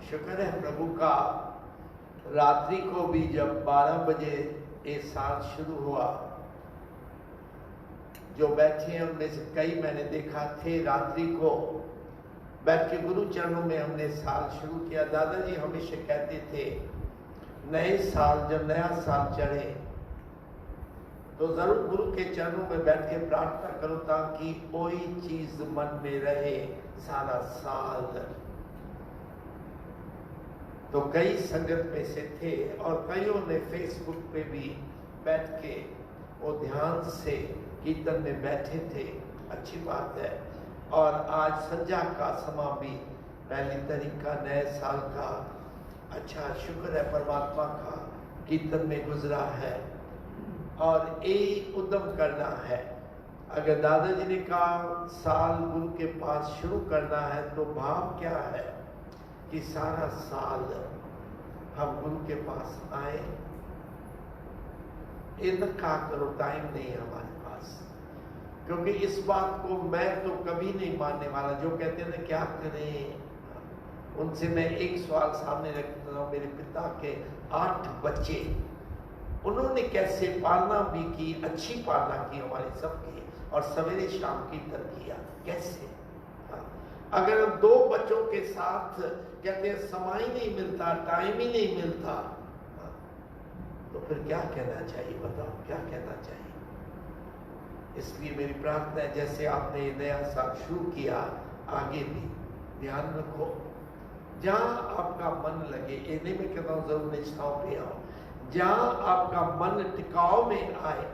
शुक्र है प्रभु का, रात्रि को भी जब 12 बजे ये साल शुरू हुआ, जो बैठे हैं उनमें से कई मैंने देखा थे रात्रि को बैठ के गुरु चरणों में हमने साल शुरू किया। दादाजी हमेशा कहते थे नए साल, जब नया साल चढ़े तो जरूर गुरु के चरणों में बैठ के प्रार्थना करो ताकि कोई चीज मन में रहे सारा साल। तो कई संगत में से थे और कईयों ने फेसबुक पे भी बैठ के वो ध्यान से कीर्तन में बैठे थे, अच्छी बात है। और आज संध्या का समा भी पहली तारीख का नए साल का, अच्छा शुक्र है परमात्मा का, कीर्तन में गुजरा है। और एक उद्यम करना है, अगर दादाजी ने कहा साल गुरु के पास शुरू करना है तो भाव क्या है कि सारा साल हम गुरु के पास आए। इनका करो, टाइम नहीं है हमारे पास, क्योंकि इस बात को मैं तो कभी नहीं मानने वाला। जो कहते हैं ना क्या करें, उनसे मैं एक सवाल सामने रखता हूँ। मेरे पिता के 8 बच्चे, उन्होंने कैसे पालना भी की, अच्छी पालना की हमारे सबकी, और सवेरे शाम कीर्तन किया, कैसे। अगर 2 बच्चों के साथ कहते हैं समय ही नहीं मिलता, टाइम ही नहीं मिलता, तो फिर क्या कहना चाहिए, बताओ क्या कहना चाहिए। इसलिए मेरी प्रार्थना है जैसे आपने नया साल शुरू किया, आगे भी ध्यान रखो, जहां आपका मन लगे। ये नहीं मैं कहता हूं जरूर निष्ठाओं पे आओ, जहां आपका मन टिकाव में आए,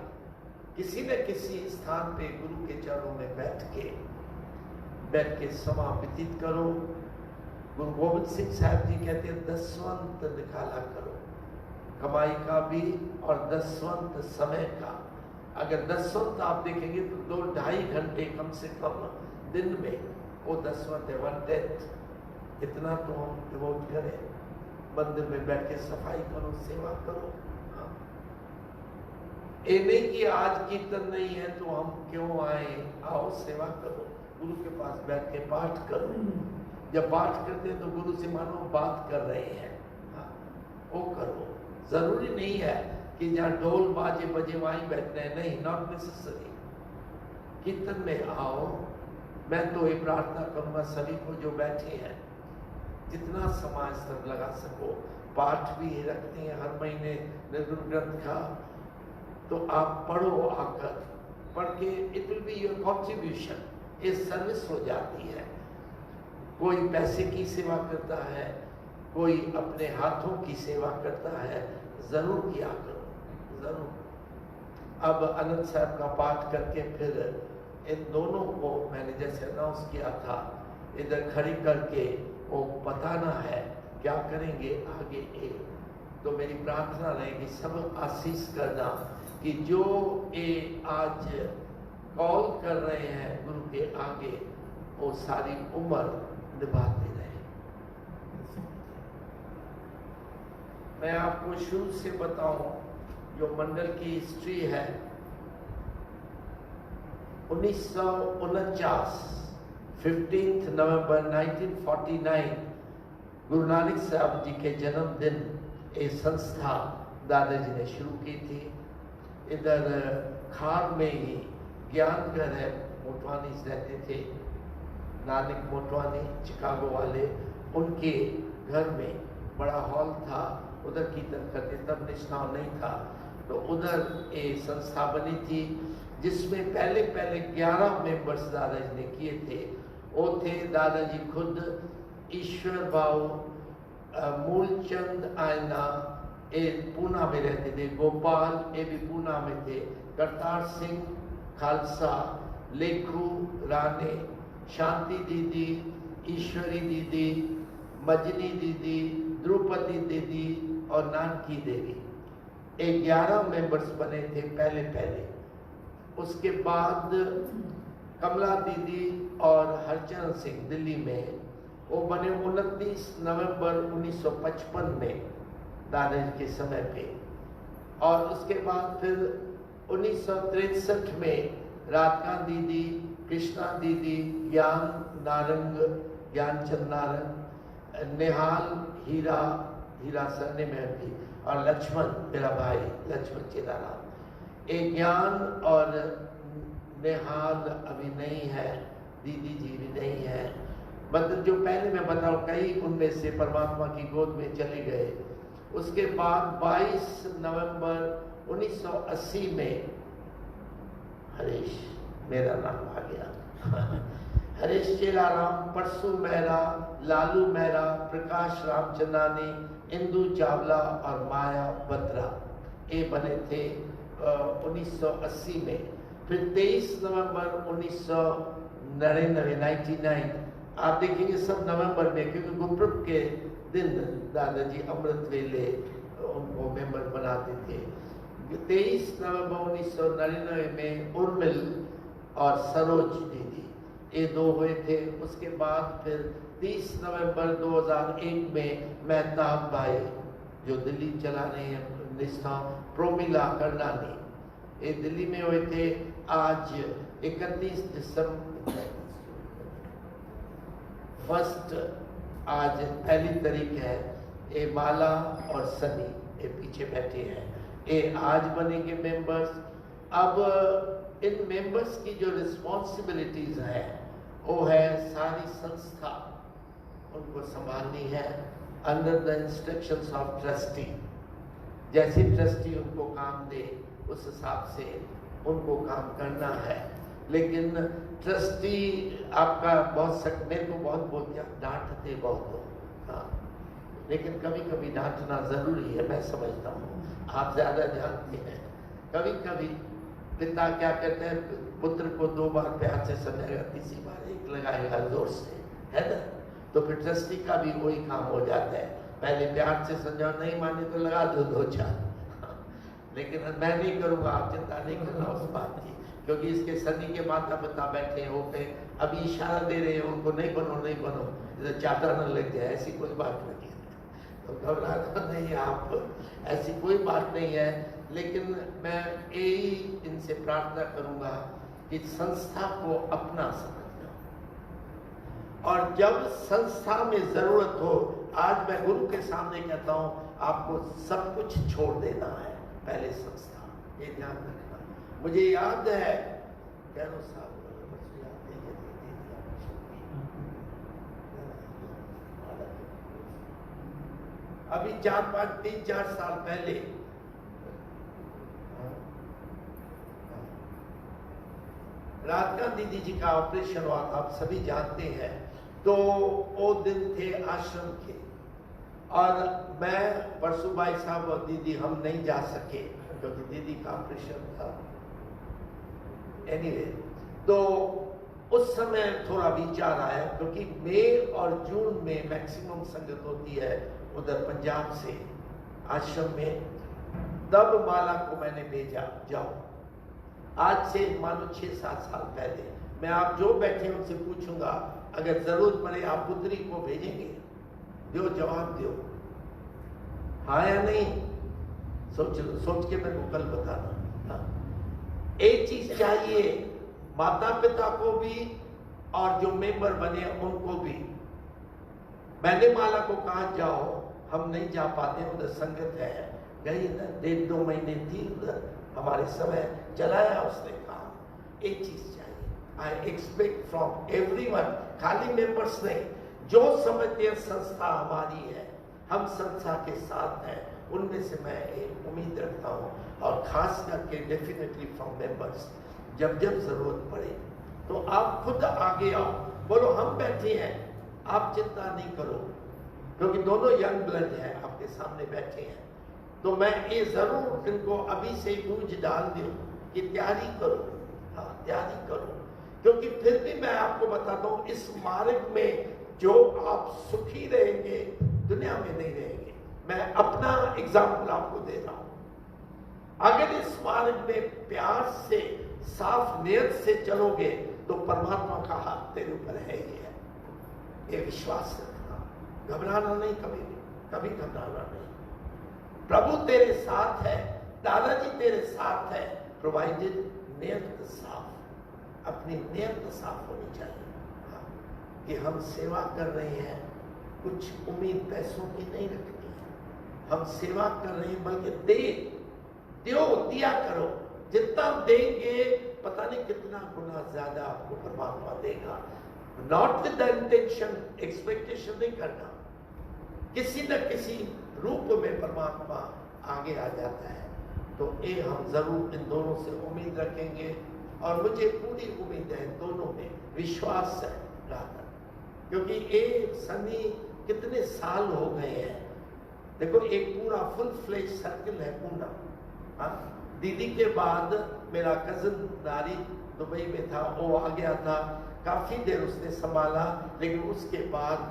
किसी न किसी स्थान पे गुरु के चरणों में बैठ के समा व्यतीत करो। गुरु गोविंद सिंह साहब जी कहते हैं दसवंत निकाला करो, कमाई का भी और दसवंत समय का। अगर दसवंत आप देखेंगे तो 2-2.5 घंटे कम से कम दिन में, वो दसवंत है, 1/10। इतना तो हम डिवोट करें, मंदिर में बैठ के सफाई करो, सेवा करो। ये नहीं कि आज कीर्तन नहीं है तो हम क्यों आए, आओ सेवा करो, गुरु के पास बैठ के पाठ करो। जब पाठ करते हैं तो गुरु से मानो बात कर रहे हैं, वो करो। जरूरी नहीं है कि जहाँ ढोल बाजे बजे वहीं बैठना है, नहीं, नॉट नेसेसरी। कीर्तन में आओ। मैं तो ये प्रार्थना करूंगा सभी को जो बैठे हैं, जितना समाज तक लगा सको, पाठ भी रखते हैं हर महीने निर्गुण ग्रंथ का, तो आप पढ़ो, आकर पढ़ के it will be your contribution. ये सर्विस हो जाती है। कोई पैसे की सेवा करता है, कोई अपने हाथों की सेवा करता है, जरूर किया करो, जरूर। अब आनंद साहब का पाठ करके फिर इन दोनों को मैंने जैसे अनाउंस किया था, इधर खड़ी करके वो बताना है क्या करेंगे आगे। तो मेरी प्रार्थना रहेगी सब आशीष करना कि जो ये आज कॉल कर रहे हैं गुरु के आगे, वो सारी उम्र निभाते रहे। मैं आपको शुरू से बताऊं, जो मंडल की हिस्ट्री है, 1949 15 नवंबर 1949 गुरु नानक साहब जी के जन्मदिन ये संस्था दादाजी ने शुरू की थी। इधर खार में ही ज्ञानघर है, मोटवानी रहते थे, नानक मोटवानी चिकागो वाले, उनके घर में बड़ा हॉल था, उधर कीर्तन करते, तब निष्ठाव नहीं था, तो उधर ये संस्था बनी थी जिसमें पहले 11 मेंबर्स दादाजी ने किए थे। वो थे दादाजी खुद, ईश्वर भाव, मूलचंद आयना, ये पूना में रहते थे, गोपाल ये भी पूना में थे, करतार सिंह खालसा, लेखू राणे, शांति दीदी, ईश्वरी दीदी, मजनी दीदी, द्रौपदी दीदी और नानकी देवी, 11 मेंबर्स बने थे पहले। उसके बाद कमला दीदी और हरचरण सिंह दिल्ली में, वो बने 29 नवंबर 1955 में दादाजी के समय पे। और उसके बाद फिर 1963 में राधिका दीदी, कृष्णा दीदी, ज्ञान नारंग, ज्ञानचंद नारंग, निहाल हीरा सरने में भी, और लक्ष्मण मेरा भाई लक्ष्मण चेदाराम। एक ज्ञान और निहाल अभी नहीं है, दीदी जी भी नहीं है, मतलब जो पहले मैं बताऊं कई उनमें से परमात्मा की गोद में चले गए। उसके बाद 22 नवंबर 1980 में हरीश, मेरा नाम आ गया हरीश चेलाराम, परसू मेहरा, लालू मेहरा, प्रकाश रामचंदानी, इंदू चावला और माया बत्रा, ये बने थे 1980 में। फिर 23 नवंबर 1999 आप देखेंगे सब नवंबर में, क्योंकि गुरुपुरब के दिन दादाजी अमृत वेले उनको मेंबर बनाते थे। 23 नवंबर 1999 में उर्मिल और सरोज दीदी, ये 2 हुए थे। उसके बाद फिर 30 नवंबर 2001 में मेहताब भाई जो दिल्ली चला रहे हैं निष्ठा, प्रोमिला करनानी, ये दिल्ली में हुए थे। आज 31 दिसंबर फर्स्ट, आज पहली तारीख है, ये माला और सनी ये पीछे बैठे हैं, ये आज बनेंगे मेंबर्स। अब इन मेंबर्स की जो रिस्पॉन्सिबिलिटीज है वो है सारी संस्था उनको संभालनी है under the instructions of trustee. जैसे ट्रस्टी उनको काम दे उस हिसाब से उनको काम करना है। लेकिन ट्रस्टी आपका बहुत मेरे को बहुत बोलते, डांटते बहुत हो, हाँ, लेकिन कभी कभी डांटना जरूरी है, मैं समझता हूँ, आप ज्यादा जानते हैं। कभी कभी पिता क्या कहते हैं, पुत्र को 2 बार प्यार से समझाएगा, तीसरी बार एक लगाएगा जोर से, है ना। तो फिर ट्रस्टी का भी वही काम हो जाता है, पहले प्यार से समझाओ, नहीं माने तो लगा दो 2-4 लेकिन मैं नहीं करूँगा, आप चिंता नहीं करना उस बात की, क्योंकि इसके सनी के माता पिता बैठे हो पे अभी इशारा दे रहे हैं उनको, नहीं बनो, जैसे चादर न लग जाए, ऐसी कोई बात नहीं है, तो घबराना नहीं है आप, ऐसी कोई बात नहीं है। लेकिन मैं यही इनसे प्रार्थना करूंगा कि संस्था को अपना समझना, और जब संस्था में जरूरत हो, आज मैं गुरु के सामने कहता हूं आपको सब कुछ छोड़ देना है, पहले संस्था, ये ध्यान रखना। मुझे याद है कैरो साहब, अभी 3-4 साल पहले राधिका अचानक दीदी जी का ऑपरेशन हुआ था, आप सभी जानते हैं। तो वो दिन थे आश्रम के, और मैं, परसू भाई साहब और दीदी हम नहीं जा सके क्योंकि दीदी का ऑपरेशन था। एनीवे, तो उस समय थोड़ा विचार आया, क्योंकि मई और जून में मैक्सिमम संगत होती है उधर पंजाब से आश्रम में। तब माला को मैंने भेजा, जाओ। आज से मानो 6-7 साल पहले मैं, आप जो बैठे उनसे पूछूंगा, अगर जरूरत पड़े आप पुत्री को भेजेंगे? दो जवाब दो, हाँ या नहीं। सोच के मेरे को कल बताना। एक चीज चाहिए, माता पिता को भी और जो मेंबर बने उनको भी। मैंने माला को कहा जाओ, हम नहीं जा पाते, उधर संगत है। गई ना, 1.5-2 महीने थी उधर, हमारे समय चलाया उसने काम। एक चीज चाहिए, आई एक्सपेक्ट फ्रॉम एवरीवन, खाली मेंबर्स नहीं, जो समझते हैं संस्था हमारी है, हम संस्था के साथ हैं, उनमें से मैं एक उम्मीद रखता हूँ, और खास करके डेफिनेटली फ्रॉम मेंबर्स। जब जब जरूरत पड़े तो आप खुद आगे आओ, बोलो हम बैठे हैं, आप चिंता नहीं करो, क्योंकि दोनों यंग ब्लड हैं, आपके सामने बैठे हैं। तो मैं ये जरूर इनको अभी से गूंज डाल दूं कि तैयारी करो, हाँ तैयारी करो, क्योंकि फिर भी मैं आपको बताता हूँ, इस मार्ग में जो आप सुखी रहेंगे दुनिया में नहीं रहेंगे। मैं अपना एग्जाम्पल आपको दे रहा हूं। अगर इस मार्ग में प्यार से, साफ नियत से चलोगे तो परमात्मा का हाथ तेरे ऊपर है ही है, ये विश्वास रखना, घबराना नहीं, कभी घबराना नहीं। प्रभु तेरे साथ है, दादाजी तेरे साथ है, प्रोवाइडेड नियत साफ, अपनी नियत साफ होनी चाहिए। हाँ, कि हम सेवा कर रहे हैं, कुछ उम्मीद पैसों की नहीं रखनी है, हम सेवा कर रहे हैं, बल्कि दिया करो, जितना देंगे पता नहीं कितना गुना ज्यादा आपको परमात्मा देगा। Not with the intention, expectation नहीं करना, किसी न किसी रूप में परमात्मा आगे आ जाता है। तो ये हम जरूर इन दोनों से उम्मीद रखेंगे, और मुझे पूरी उम्मीद है दोनों में, विश्वास है राधा, क्योंकि एक सनी कितने साल हो गए हैं। देखो एक पूरा फुल फ्लेज सर्कल है पूना। दीदी के बाद मेरा कजन नारी दुबई में था, वो आ गया था, काफी देर उसने संभाला, लेकिन उसके बाद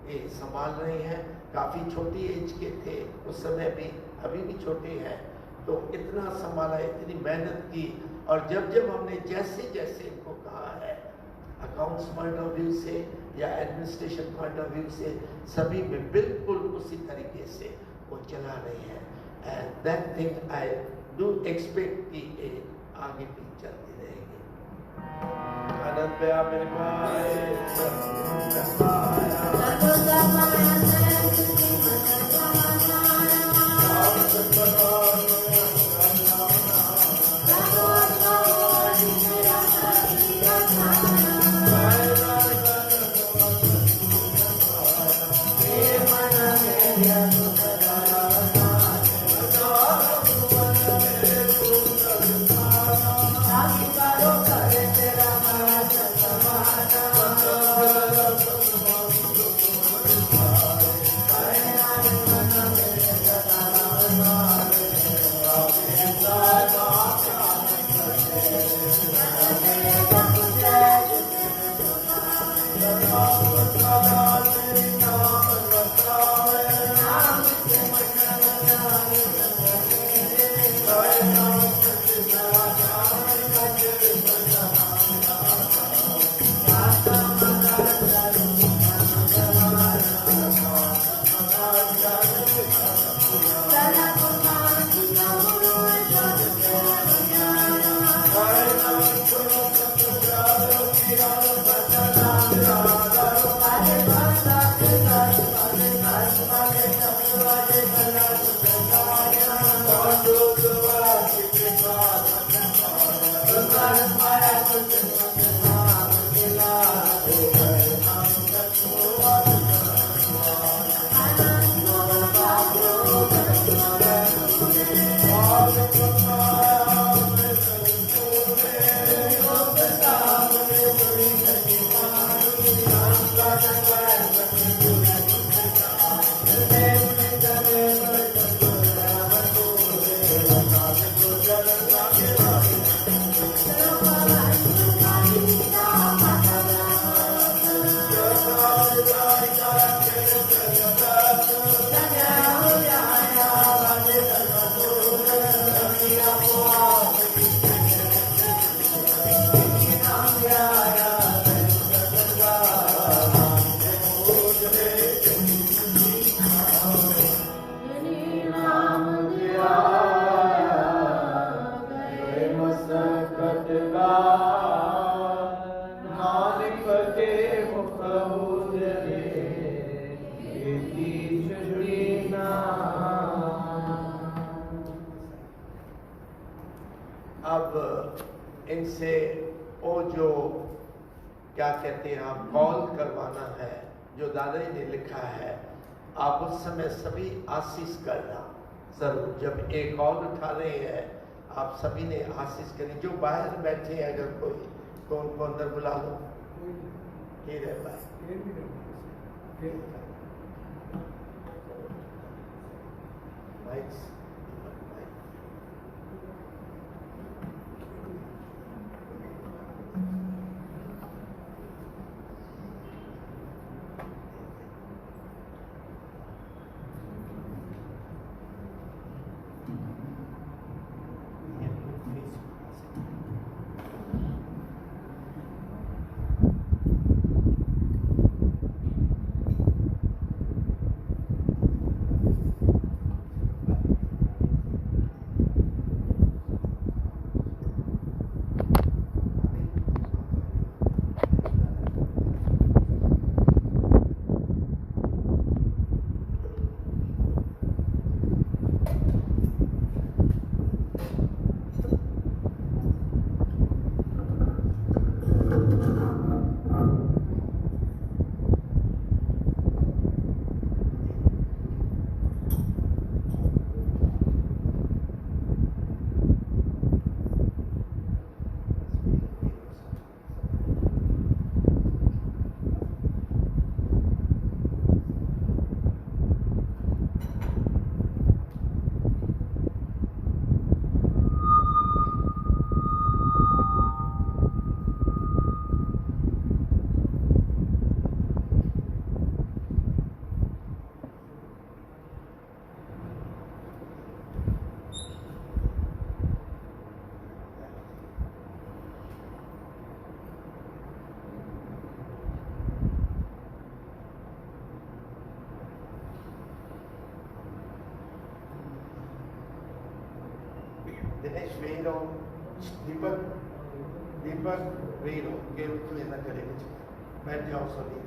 ये संभाल रहे हैं। काफी छोटी एज के थे उस समय भी, अभी भी छोटे हैं, तो इतना संभाला, इतनी मेहनत की। और जब जब हमने जैसे जैसे इनको कहा है, अकाउंट्स पॉइंट ऑफ व्यू से या एडमिनिस्ट्रेशन पॉइंट ऑफ व्यू से, सभी में बिल्कुल उसी तरीके से वो चला रहे हैं। And that thing I do expect कि ये आगे भी चलती रहेगी। आनंद पे आप मेरे Bye. अब इनसे वो जो क्या कहते हैं आप कॉल करवाना है जो दादाजी ने लिखा है, आप उस समय सभी आशीष करना जरूर। जब एक कॉल उठा रहे हैं आप सभी ने आशीष करें। जो बाहर बैठे हैं अगर कोई तो उनको अंदर बुला लो। ये रहता है दिनेश वेरो, दीपक वेरो के रूप में न करेंगे। बैठ जाओ सभी।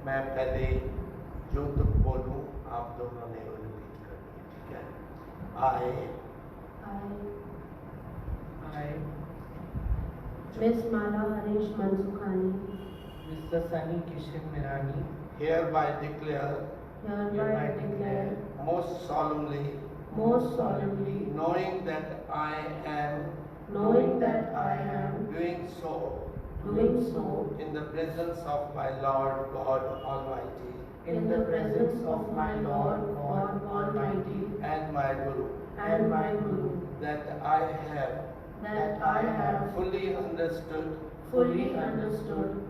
मैं पहले जो तुम बोलूं आप दोनों ने वो रिपीट करनी है, ठीक है? I Miss Mala Harish Mansukhani Mr. Sunny Kishan Mirani hereby declare hereby declare most solemnly knowing that I am doing so in the presence of my Lord God Almighty in the presence of my Lord God Almighty and my Guru, that I have fully understood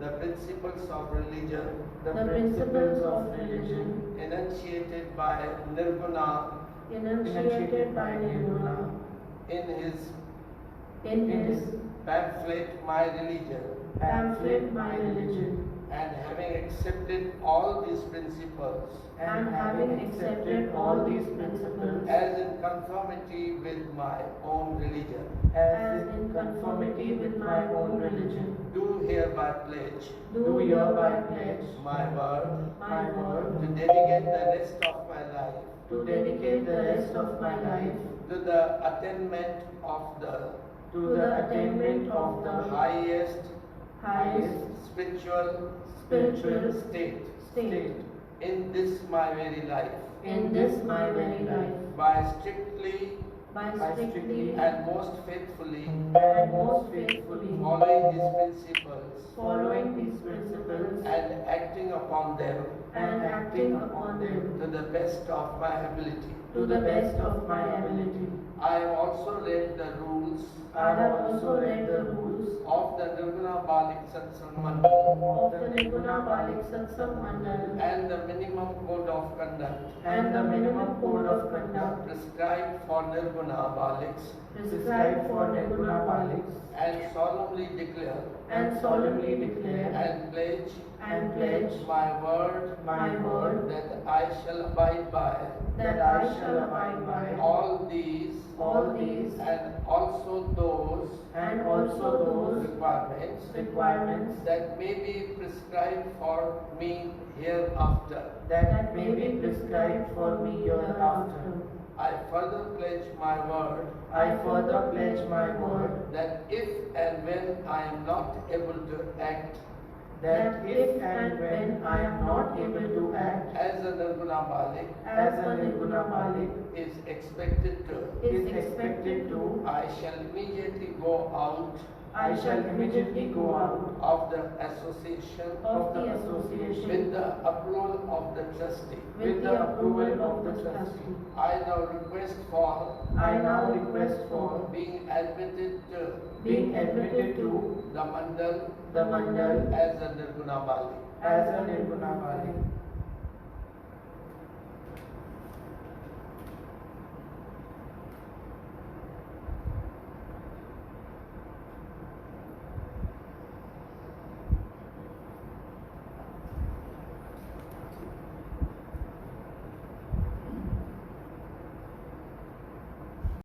the principles of religion enunciated by Nirguna in his pamphlet My Religion, and having accepted all these principles as in conformity with my own religion, do hereby pledge my word to dedicate the rest of my life to the attainment of the highest spiritual state in this my very life, by strictly by strictly and most faithfully and most faithfully following these principles following these principles and acting upon them and acting upon them to the best of my ability. to the best of my ability. I have also read the rules I have also read the rules of the Nirguna Balik Satsang Mandal of the Nirguna Balik Satsang Mandal and the minimum code of conduct and the minimum code of conduct prescribed for Nirguna Baliks prescribed for Nirguna Baliks and solemnly declare and pledge my word that I shall abide by that I shall abide by all these and also those requirements that may be prescribed for me hereafter. that may be prescribed for me hereafter. I further pledge my word I further pledge my word that if and when I am not able to act that if and when I am not able to act as a Nirguna Balik as a Nirguna Balik is expected to, is expected to, I shall immediately go out I shall immediately go out of the association of the association with the approval of the trustee. with the approval of the trustee. I now request for I now request for being admitted to the the Mandal Mandal as a Nirguna Balik. as a Nirguna Balik.